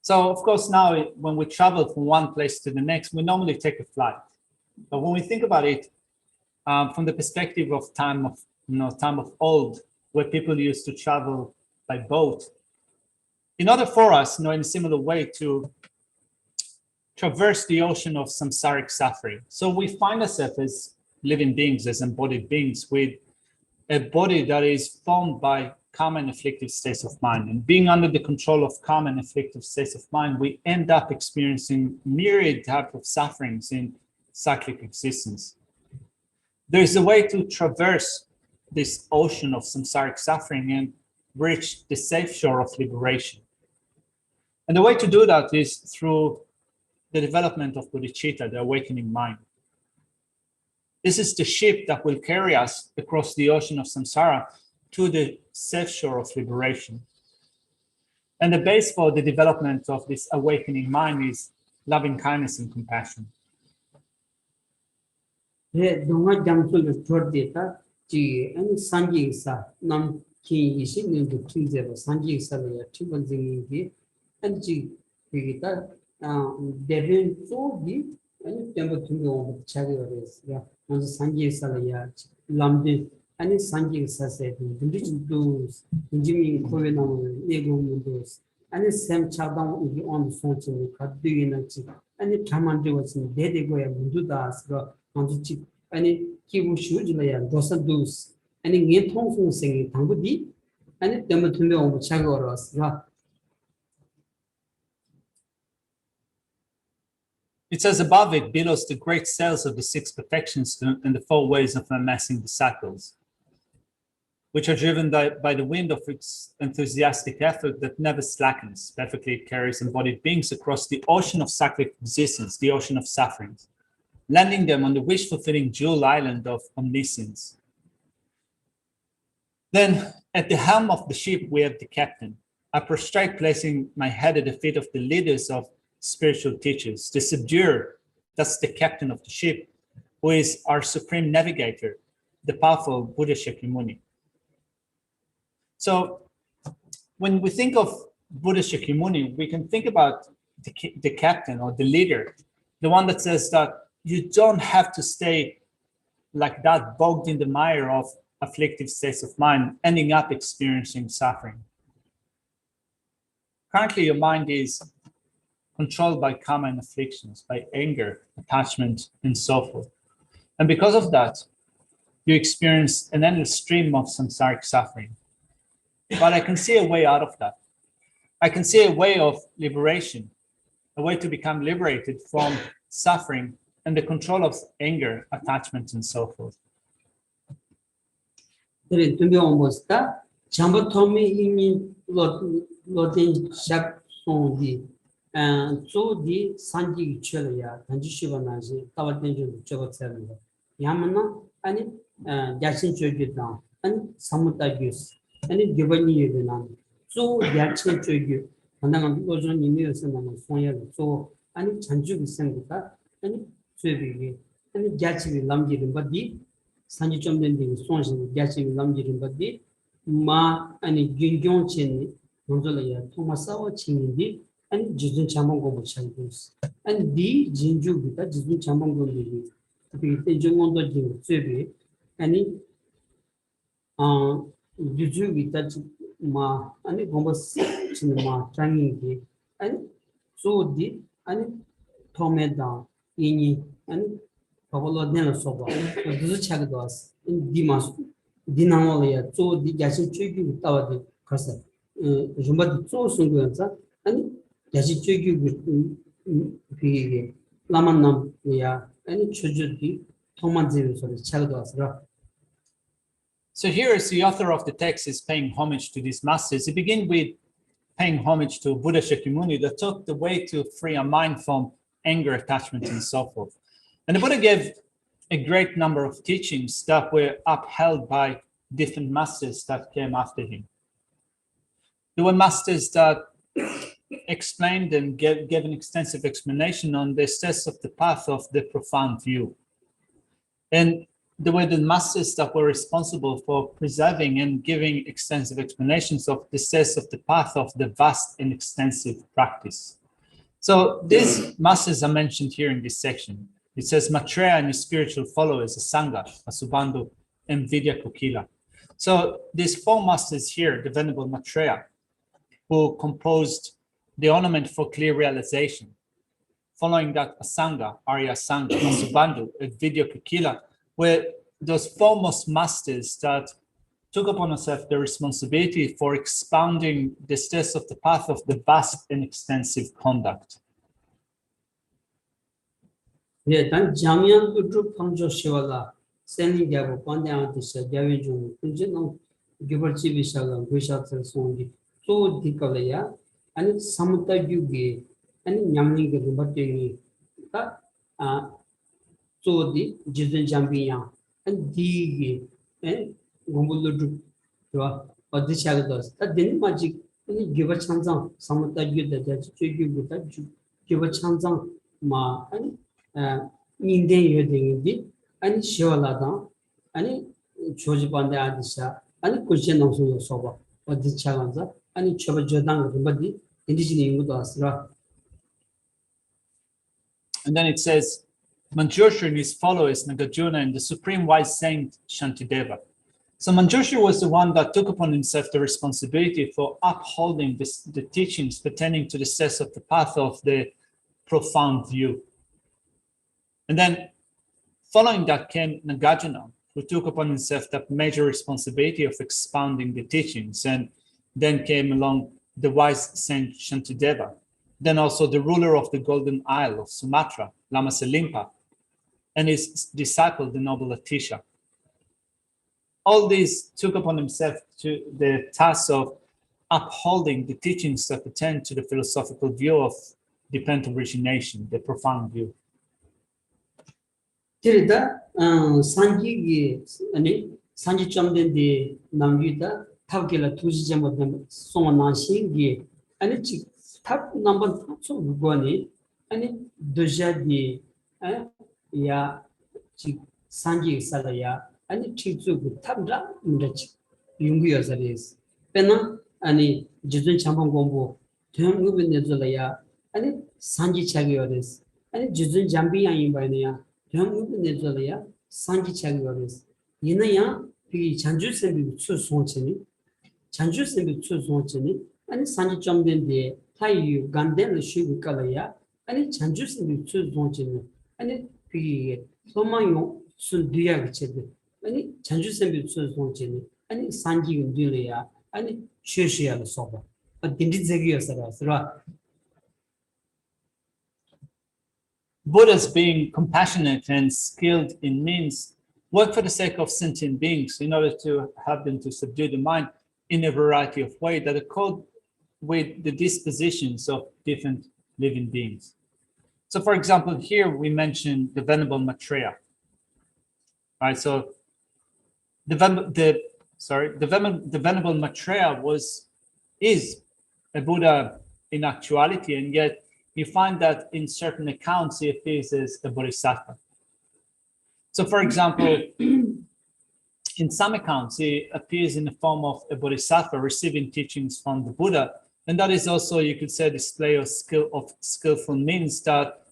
So, of course, now when we travel from one place to the next, we normally take a flight. But when we think about it from the perspective of time of old, where people used to travel by boat, in order for us, in a similar way, to traverse the ocean of samsaric suffering. So we find ourselves as living beings, as embodied beings, with a body that is formed by karma and afflictive states of mind. And being under the control of karma and afflictive states of mind, we end up experiencing myriad types of sufferings in cyclic existence. There is a way to traverse this ocean of samsaric suffering and reach the safe shore of liberation. And the way to do that is through the development of bodhicitta, the awakening mind. This is the ship that will carry us across the ocean of samsara to the safe shore of liberation. And the base for the development of this awakening mind is loving kindness and compassion. 네, 동화 장소를 저대다 지 아니 산지사 남 기이시는 투제로 산지사를 투번징이 안지 여기다 데빈 소비 아니 tempo 투고 차게어서 먼저 산지사를 람디 아니 산지사세 근데도 인지미 코에나는 예고문도 아니 샘차당 우리 온 손치니 가드기는지 아니 자만되었으니 대대고야 문두다서 먼저 아니 기부 슈즈라야 도산두스 아니 게 통풍생이 당부디 아니 때문에 투명 차거러서 It says above it billows the great sails of the six perfections and the four ways of amassing disciples, which are driven by the wind of its enthusiastic effort that never slackens. Perfectly it carries embodied beings across the ocean of cyclic existence, the ocean of sufferings, landing them on the wish-fulfilling jewel island of omniscience. Then, at the helm of the ship, we have the captain. I prostrate, placing my head at the feet of the leaders of spiritual teachers. The subduer, that's the captain of the ship, who is our supreme navigator, the powerful Buddha Shakyamuni. So, when we think of Buddha Shakyamuni, we can think about the captain or the leader, the one that says that you don't have to stay like that, bogged in the mire of afflictive states of mind, ending up experiencing suffering. Currently, your mind is controlled by karma and afflictions, by anger, attachment, and so forth. And because of that, you experience an endless stream of samsaric suffering. But I can see a way out of that. I can see a way of liberation, a way to become liberated from suffering and the control of anger, attachment, and so forth. 그래 두명 뭐스다 잠버 토미 이미 로딘 샵송디 조디 산지 쳐야 단지 시바나지 타바텐주 저거처럼 야만나 아니 야신 저기다 아니 사무타기스 아니 기본이에나 조 야친 저기 한다는 거는 이미에서 나는 소야 조 아니 잔주 비생부터 아니 저기 아니 야치비 남기는 거디 산지 좀 된데 손신 야치비 남기는 거디 마 아니 균경친 먼저야 토마사와 친인디 아니 지진 참고 못 참고스 아니 디 진주부터 지진 참고 거기 그때 정원도 지금 저기 아니 유주기다 마 아니 공부스 마 장인기 아니 소디 아니 토메다 이니 아니 바볼로 내는 소바 그래서 차기도 왔어 디마스 디나몰이야 소디 야신 최기 따와디 가서 좀바디 소스는 거였어 아니 야신 최기 비게 라만남이야 아니 추주디 토마제에서 차기도 왔어. So here is the author of the text is paying homage to these masters. He begins with paying homage to Buddha Shakyamuni that taught the way to free our mind from anger, attachment, and so forth. And the Buddha gave a great number of teachings that were upheld by different masters that came after him. There were masters that explained and gave an extensive explanation on the steps of the path of the profound view. And there were the masters that were responsible for preserving and giving extensive explanations of the steps of the path of the vast and extensive practice. So these masters are mentioned here in this section. It says Maitreya and his spiritual followers, Asanga, Asubandhu, and Vidya Kokila. So these four masters here, the Venerable Maitreya, who composed the ornament for clear realization. Following that, Asanga, Arya Asanga, Asubandhu, and Vidya Kokila were those foremost masters that took upon themselves the responsibility for expounding the steps of the path of the vast and extensive conduct. 예, 단 장면 우주 방조 시와라 생리하고 관대한테서 야외 중 이제는 기벌집이 시작한 회사들 손이 또 디컬이야 아니 사무타 유기 아니 냠닝게 버티니 아 소디 지진 잠비야 안 디기 에 공부도 좋아 어디 시작도 다 되는 마지 아니 기벌 창장 사무타 유다 자주 주기부터 기벌 창장 마 아니 인된 여행인데 아니 시월하다 아니 조지반데 아디샤 아니 쿠션 농수요 소바 어디 차간자 아니 쳐버저당 뭐디 인디지니 인구도 왔으라. And then it says Manjushri and his followers Nagarjuna and the supreme wise saint Shantideva. So Manjushri was the one that took upon himself the responsibility for upholding the teachings pertaining to the steps of the path of the profound view. And then following that came Nagarjuna, who took upon himself that major responsibility of expounding the teachings. And then came along the wise saint Shantideva. Then also the ruler of the Golden Isle of Sumatra, Lama Selimpa, and his disciple, the noble Atisha. All these took upon themselves to the task of upholding the teachings that pertain to the philosophical view of dependent origination, the profound view. 그러다 산지기 아니 산지 점된데 남기다 탑길라 투지점 모든 송나신기 아니 탑 넘버 탑소 그거니 아니 도자디 야 산지 살아야 아니 치주고 탑라 문제지 용구여서리스 빼나 아니 지준 참번 공부 대응급에 내줘야 아니 산지 차기여레스 아니 지준 잠비양이 바이냐 대한민국 내절이야 산지차기거리스 이나야 이 잔주선비 추송체니 잔주선비 추송체니 아니 산지 좀 된데 타이유 간덴 슈비칼이야 아니 찬주스니 추존치네 아니 그 소마요 순디야 그체데 아니 찬주스니 추존치네 아니 산지금 뒤려야 아니 쉐쉐야로 소바 딘디제기였어라 Buddhas, being compassionate and skilled in means, work for the sake of sentient beings in order to have them to subdue the mind in a variety of ways that accord with the dispositions of different living beings. So, for example, here we mentioned the Venerable Maitreya, right? So, the Venerable Maitreya is a Buddha in actuality, and yet you find that in certain accounts he appears as a bodhisattva. So, for example, in some accounts he appears in the form of a bodhisattva receiving teachings from the Buddha, and that is also, you could say, a display of skillful means that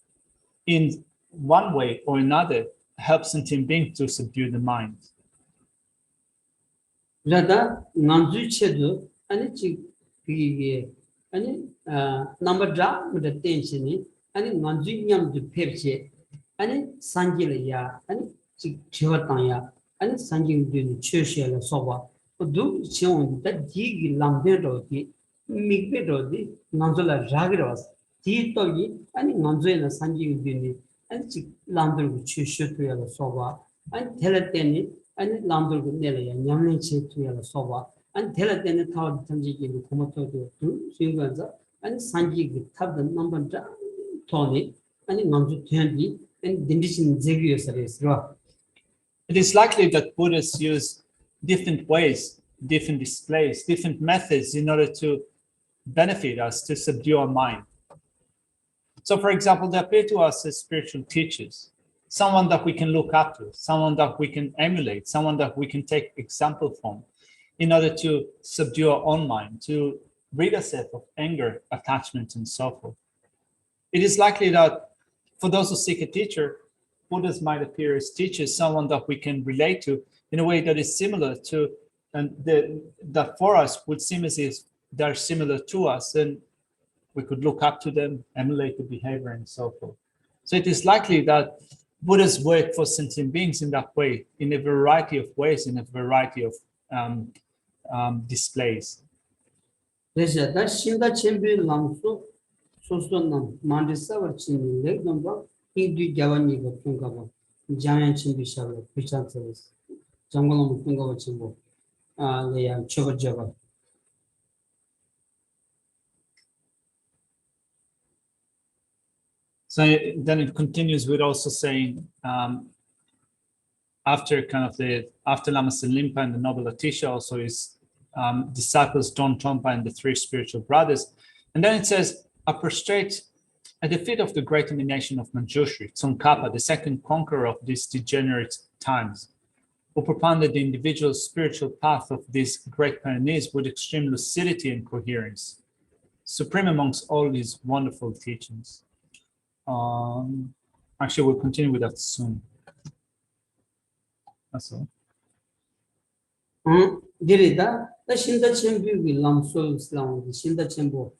in one way or another helps sentient beings to subdue the mind. Rada nanzuchedu ani chi ani number dra with the tension ani nanzunyam du pepche ani sanjilaya ani chi chivatanya ani sanjing du cheshela soba du cheon da dig lamde do di mikbe do di nanzula ragros ti to yi ani nanzuena sanjing du ni ani chi lamde cheshe to ya soba ani telateni ani lamde gu nelaya nyamlen che to ya soba and tell it then how the Tanjiki Komoto to Shinganza and Sanji have the number Tony and Namju Tendi and Dindishin Zegius service. It is likely that Buddhists use different ways, different displays, different methods in order to benefit us, to subdue our mind. So, for example, they appear to us as spiritual teachers, someone that we can look up to, someone that we can emulate, someone that we can take example from, in order to subdue our own mind, to rid ourselves of anger, attachment, and so forth. It is likely that for those who seek a teacher, Buddhas might appear as teachers, someone that we can relate to in a way that is similar to, and that for us would seem as if they're similar to us, and we could look up to them, emulate the behavior, and so forth. So it is likely that Buddhas work for sentient beings in that way, in a variety of ways, in a variety of displays. Reja da shinda chembi lamso sosonam mandisa varchini leg number hindu javani go tungaba jayan chimbi shabla pichan service jangalam tungaba chimbo leya choba java. So then it continues with also saying, after Lama Salimpa and the Noble Atisha, also his disciples Don Trompa and the three spiritual brothers. And then it says, I prostrate at the feet of the great emanation of Manjushri, Tsongkhapa, the second conqueror of these degenerate times, who propounded the individual spiritual path of these great pioneers with extreme lucidity and coherence, supreme amongst all these wonderful teachings. Actually, we'll continue with that soon. That's all. Dirida, the Shinda Chembu will long so Islam, the Shinda Chembo.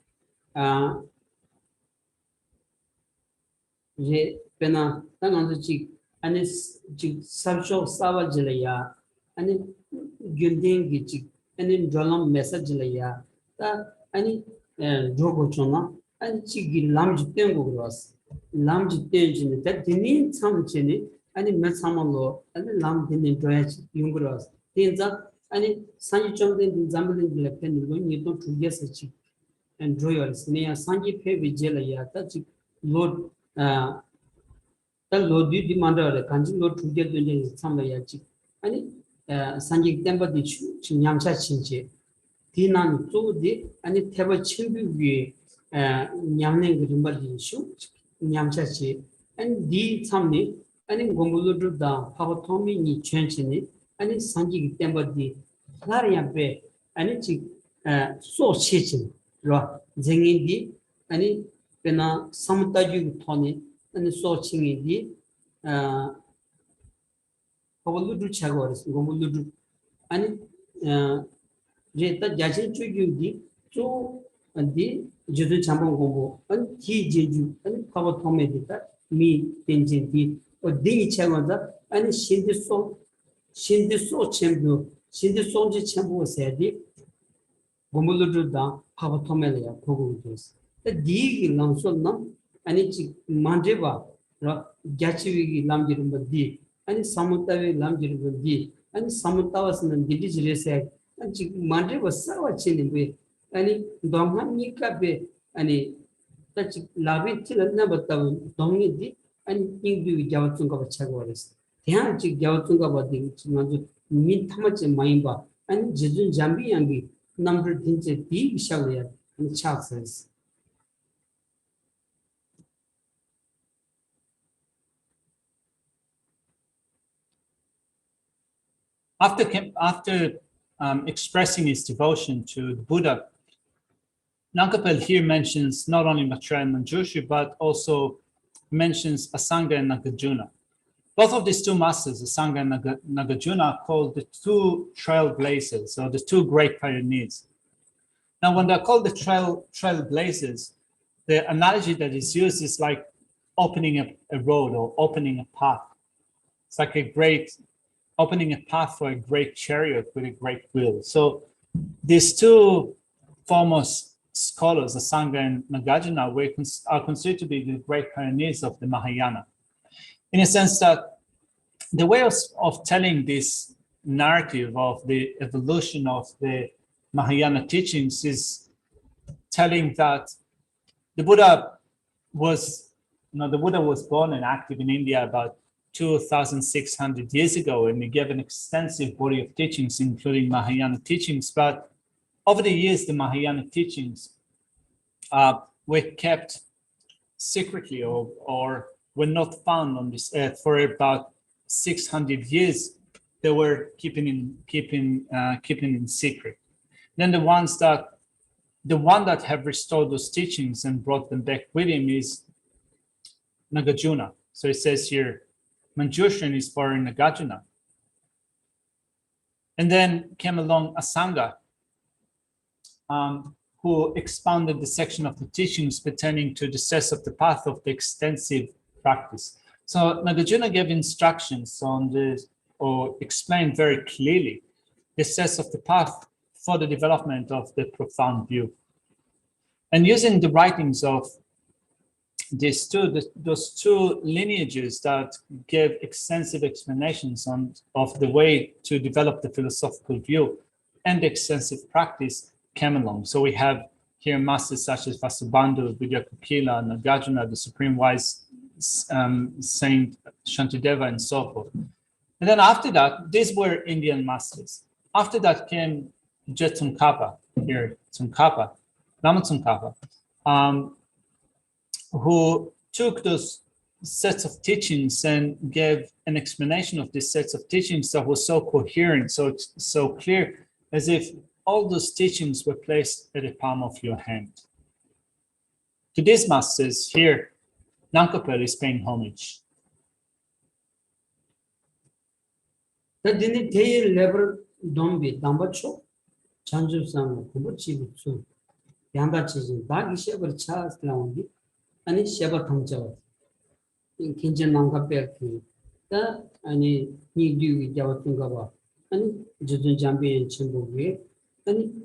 Pena, Tangan Chick, and it's Sabsho Savajalaya, and in Gunding Gichik, and in Jolam Messajalaya, any Drogochona, and Chigi Lamj Tengos, Lamj Tenjin, that the name some chinny, and in Metsamalo, and the Lam Dinin Dredge Yungros. And Sanji jumped in Zamblin the pen when you don't to guess a chick and drawers near Sanji pay with Jelaya, that Lord the Lord did demand a country Lord to get the somewhere chick. And Sanji temper the Chinyamcha Chinche. Tinan to the and it have a chimbu Nyamning Rimba shoe, Nyamchachi, and D. Samni, and in Gongulu da Pavotomi ni Chenchini. And it's Sanji Temba di Claria Bay, and it's so chicken, Zengin di, and it Pena Samtaju Tony, and the so chinging di Pavuludu Chagors, Gomuludu, and Jeta Jachin to you di, so and di 주도 잠봉 공부 안 기제주 안 파워 토메디다 미 땡진디 어디 채워다 아니 신디소 챔부 신디소지 챔부 세디 고물루다 파워 토메리아 고고도스 디 랑소나 아니 지 만제바 라 갸치위기 람지르디 아니 사무타위 람지르디 아니 사무타와스는 디디지레세 아니 만제바 사와치니베 아니 동한니까베 아니 따치 라비틀나 버타고 동니디 아니 잉비 자와tun가 버차고 버렸어 대한지 자와tun가 버디 지만주 민타마치 마인바 아니 지준 잠비 양기 넘버 딘제 디 비샤고야 아니 차스스 After expressing his devotion to the Buddha, Nankapel here mentions not only Maitreya and Manjushri, but also mentions Asanga and Nagarjuna. Both of these two masters, Asanga and Nagarjuna, are called the two trailblazers, or the two great pioneers. Now, when they're called the trailblazers, the analogy that is used is like opening a road or opening a path. It's like opening a path for a great chariot with a great wheel. So these two foremost scholars, Asanga and Nagarjuna, are considered to be the great pioneers of the Mahayana, in a sense that the way of telling this narrative of the evolution of the Mahayana teachings is telling that the Buddha was born and active in India about 2,600 years ago, and he gave an extensive body of teachings, including Mahayana teachings. But over the years, the Mahayana teachings were kept secretly or were not found on this earth for about 600 years. They were keeping in secret. Then the one that have restored those teachings and brought them back with him is Nagarjuna. So it says here, Manjushri is for Nagarjuna. And then came along Asanga, who expounded the section of the teachings pertaining to the steps of the path of the extensive practice. So Nagarjuna gave instructions on this, or explained very clearly the steps of the path for the development of the profound view. And using the writings of those two lineages that gave extensive explanations of the way to develop the philosophical view and the extensive practice came along. So we have here masters such as Vasubandhu, Vidyakokila, Nagarjuna, the Supreme Wise Saint Shantideva, and so forth. And then after that, these were Indian masters. After that came Tsongkhapa, here, Tsongkhapa, Lama Tsongkhapa, who took those sets of teachings and gave an explanation of these sets of teachings that was so coherent, so clear, as if all those teachings were placed at the palm of your hand. To these masters here, Nankapel is paying homage. The Dinitay level Dombi, Dambacho, Chanjusam, Kubuchi, Yanga Chizin, Bagishaber Charles Laundi, and it's Sheba Tamjawa. In Kinjan Nankapel, the any need you Javatungawa, and Judun Jambi and Chimbu, and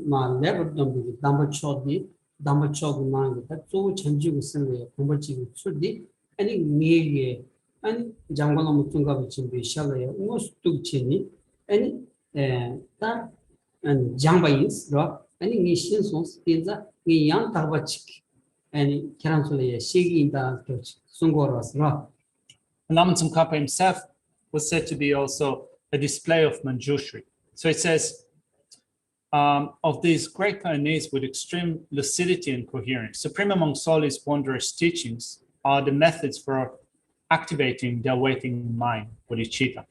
my level Dombi, Dambacho, Dambacho, Nang, that so Chanju Sangre, Kubuchi, Sudi, any Navy. And Jangala Mutunga Chimbi Shalaya, most took Chini, and that and Jambains, rock, any nations was Tinza, Yan Tabachik, and Karansulaya, Shigi in the church, Sungoras, rock. Lama Tsongkhapa himself was said to be also a display of Manjushri. So it says, of these great pioneers with extreme lucidity and coherence, supreme amongst all his wondrous teachings are the methods for activating the awaiting mind, bodhicitta.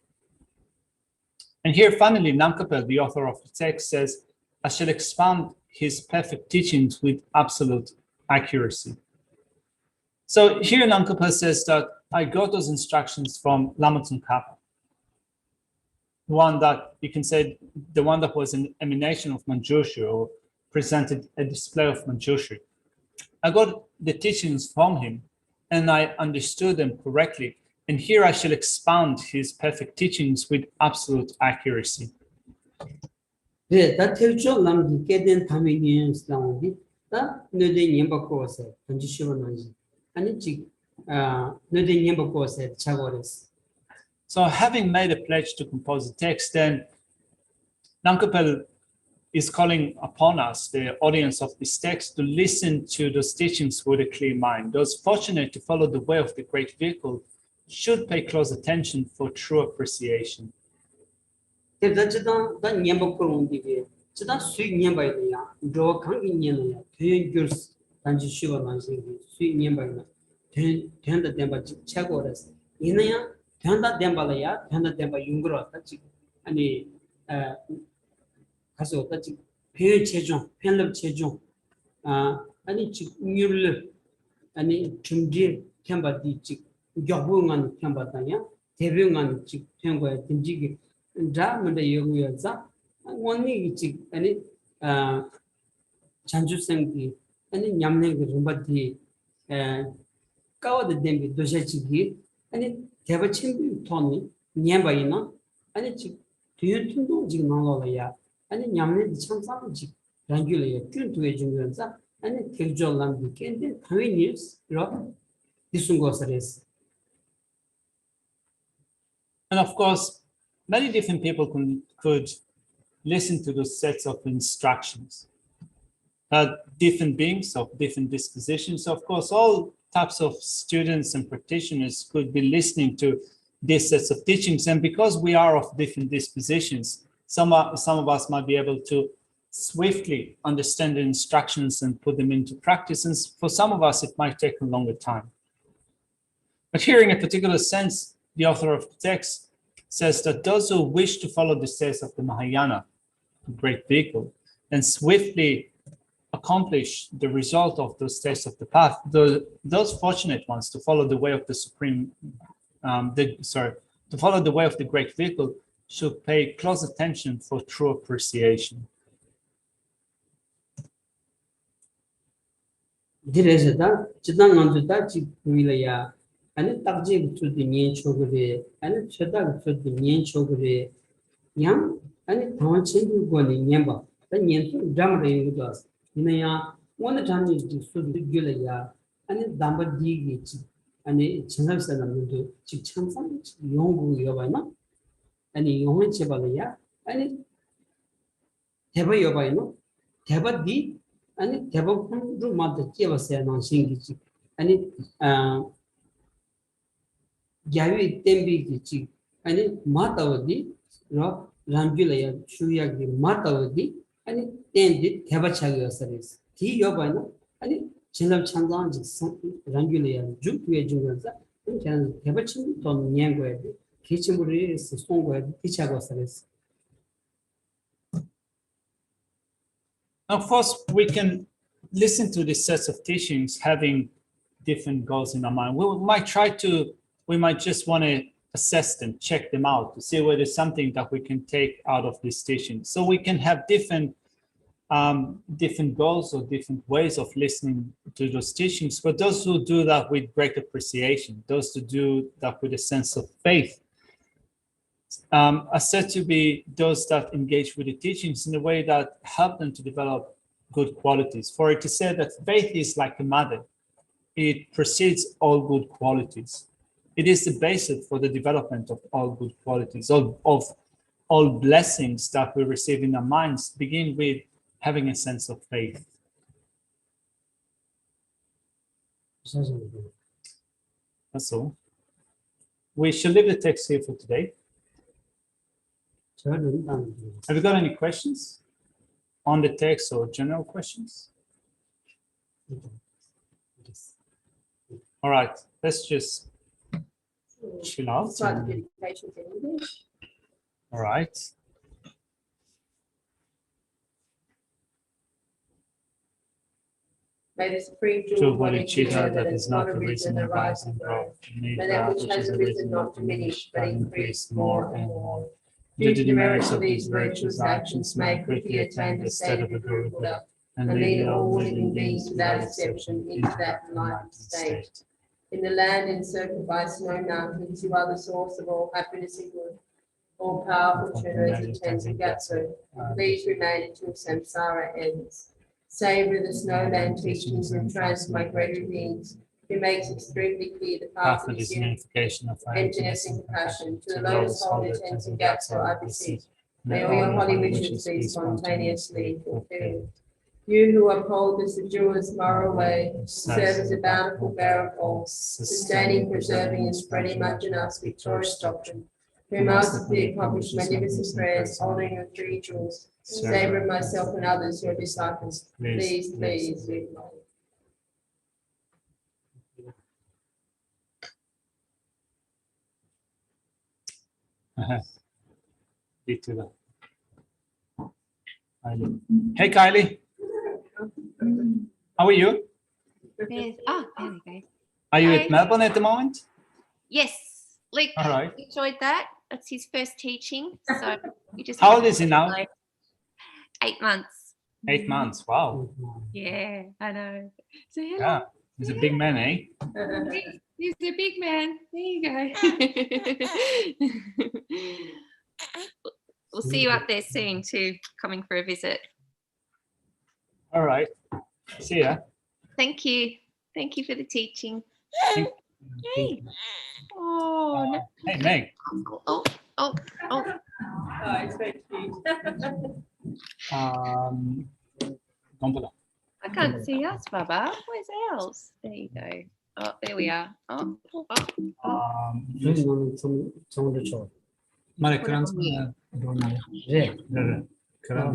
And here, finally, Nankapel, the author of the text, says, I shall expound his perfect teachings with absolute accuracy. So here, Nankapel says that I got those instructions from Lama Tsongkhapa, one that you can say, the one that was an emanation of Manjushri or presented a display of Manjushri. I got the teachings from him and I understood them correctly. And here I shall expound his perfect teachings with absolute accuracy. 네, 다 태우죠. 남기 깨된 담이니 스라운디 다 너데 님바코세 던지시원하지. 아니 지 너데 님바코세 차고레스. So having made a pledge to compose the text, then Nankapel is calling upon us, the audience of this text, to listen to those teachings with a clear mind. Those fortunate to follow the way of the great vehicle should pay close attention for true appreciation. 그래서 저단 단 님바코 온디게 저단 수익 님바이야. 저 강기 님이야. 대연결 던지시원하지. 수익 님바이야. 된다 된바 차고레스. 이나야 된다 된바라야. 된다 된바 용거라다 지. 아니 가서 어떻게 배 체중, 편력 체중, 아니 지금 뉴를 아니 준비 캠바디 지 교부만 캠바다냐 대병만 지 캠바에 든지기 자문의 요구여자 원리 지 아니 잔주생기 아니 냠내기 좀바디 까워드 뎀비 도시치기 아니 대바친비 토니 냠바이나 아니 지 뒤에도 지금 나와야 아니 냠네 참사지 랑귤에 균투에 중요한자 아니 대조란 비켄데 타위니스 로 디순고서레스. And of course, many different people could listen to those sets of instructions. Different beings of different dispositions. Of course, all types of students and practitioners could be listening to these sets of teachings. And because we are of different dispositions, some of us might be able to swiftly understand the instructions and put them into practice. And for some of us, it might take a longer time. But here, in a particular sense, the author of the text says that those who wish to follow the steps of the Mahayana, the great vehicle, and swiftly accomplish the result of those steps of the path, those fortunate ones to follow the way of the supreme, to follow the way of the great vehicle, should pay close attention for true appreciation. 디레스다 지단만도다 지구일이야. 아니 딱지 붙을 년 초그래. 아니 최다 붙을 년 초그래. 양 아니 당원 친구권이 년바. 년 드라마를 이거도. 이내야 오늘 잠이 수술이야. 아니 담바디기 아니 전합사람도 지 참상 연구여 봐나. 아니 용은 제발이야. 아니 대바 여봐요. 대바디 아니 대법원으로 맞다 끼어서야 나신기지. 아니 야위 템비기지. 아니 마타오디 로 랑귤이야 추야기 마타오디 아니 텐디 대바차기였어요. 기 여봐요. 아니 진람 창장지 랑귤이야 죽게 중간사 그냥 대바친 돈 냥고야 돼. 기침물이 송고야 피차고서요. Of course, we can listen to these sets of teachings having different goals in our mind. We might just want to assess them, check them out to see whether there's something that we can take out of this teaching. So we can have different goals or different ways of listening to those teachings. But those who do that with great appreciation, those who do that with a sense of faith, are said to be those that engage with the teachings in a way that help them to develop good qualities. For it is said that faith is like a mother. It precedes all good qualities. It is the basis for the development of all good qualities, of all blessings that we receive in our minds begin with having a sense of faith. That's all. We shall leave the text here for today. Have you got any questions on the text or general questions? All right, let's just chill out. All right. May the supreme True bodhicitta that is not arisen, arise and grow. May that which has arisen not diminish, but increase more and more. Due to the merits of these virtuous actions, may I quickly attain the state of a Guru Buddha, and lead all living beings without exception into that enlightened state. In the land encircled by snow mountains, you are the source of all happiness and good. All powerful Chudras attend to Gatso. Please remain until samsara ends. Savor the snowland teachings and transmigratory beings, who makes extremely clear the path of this unification of emptiness and compassion. To the lotus holder attends in Gatso, I beseech. May all your holy wishes be spontaneously fulfilled. You who uphold the seduous moral way, serve as a bountiful bearer of all, sustaining, preserving, and spreading much in us victorious doctrine, who masterfully accomplish magnificent prayers, holding your three jewels, savor myself and others, your disciples. Please, please, leave me. Hey, Kylie. How are you? Yes. Oh, there we go. Are you Hi. at Melbourne at the moment? Yes, Luke All right. enjoyed that. That's his first teaching. So you just How old is he now? 8 months. 8 months. Wow. Yeah, I know. So hello. Yeah. He's a big man, eh? He's a big man. There you go. We'll see you up there soon too, coming for a visit. All right. See ya. Thank you. Thank you for the teaching. Thank- Hey. Oh, no. Hey, Meg. Oh. Oh, it's very cute. Gondola. I can't see us, Baba. Where's ours? There you go. Oh, there we are. Oh. 정도 Mare What about kran 네, kran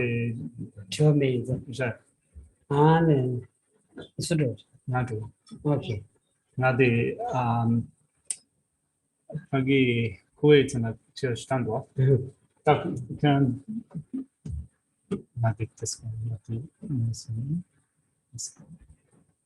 처음에 이제 de 안에 술을 nadu 오케이. nadi pagi Kuwait na stando. Tak kan nadi tesko nadi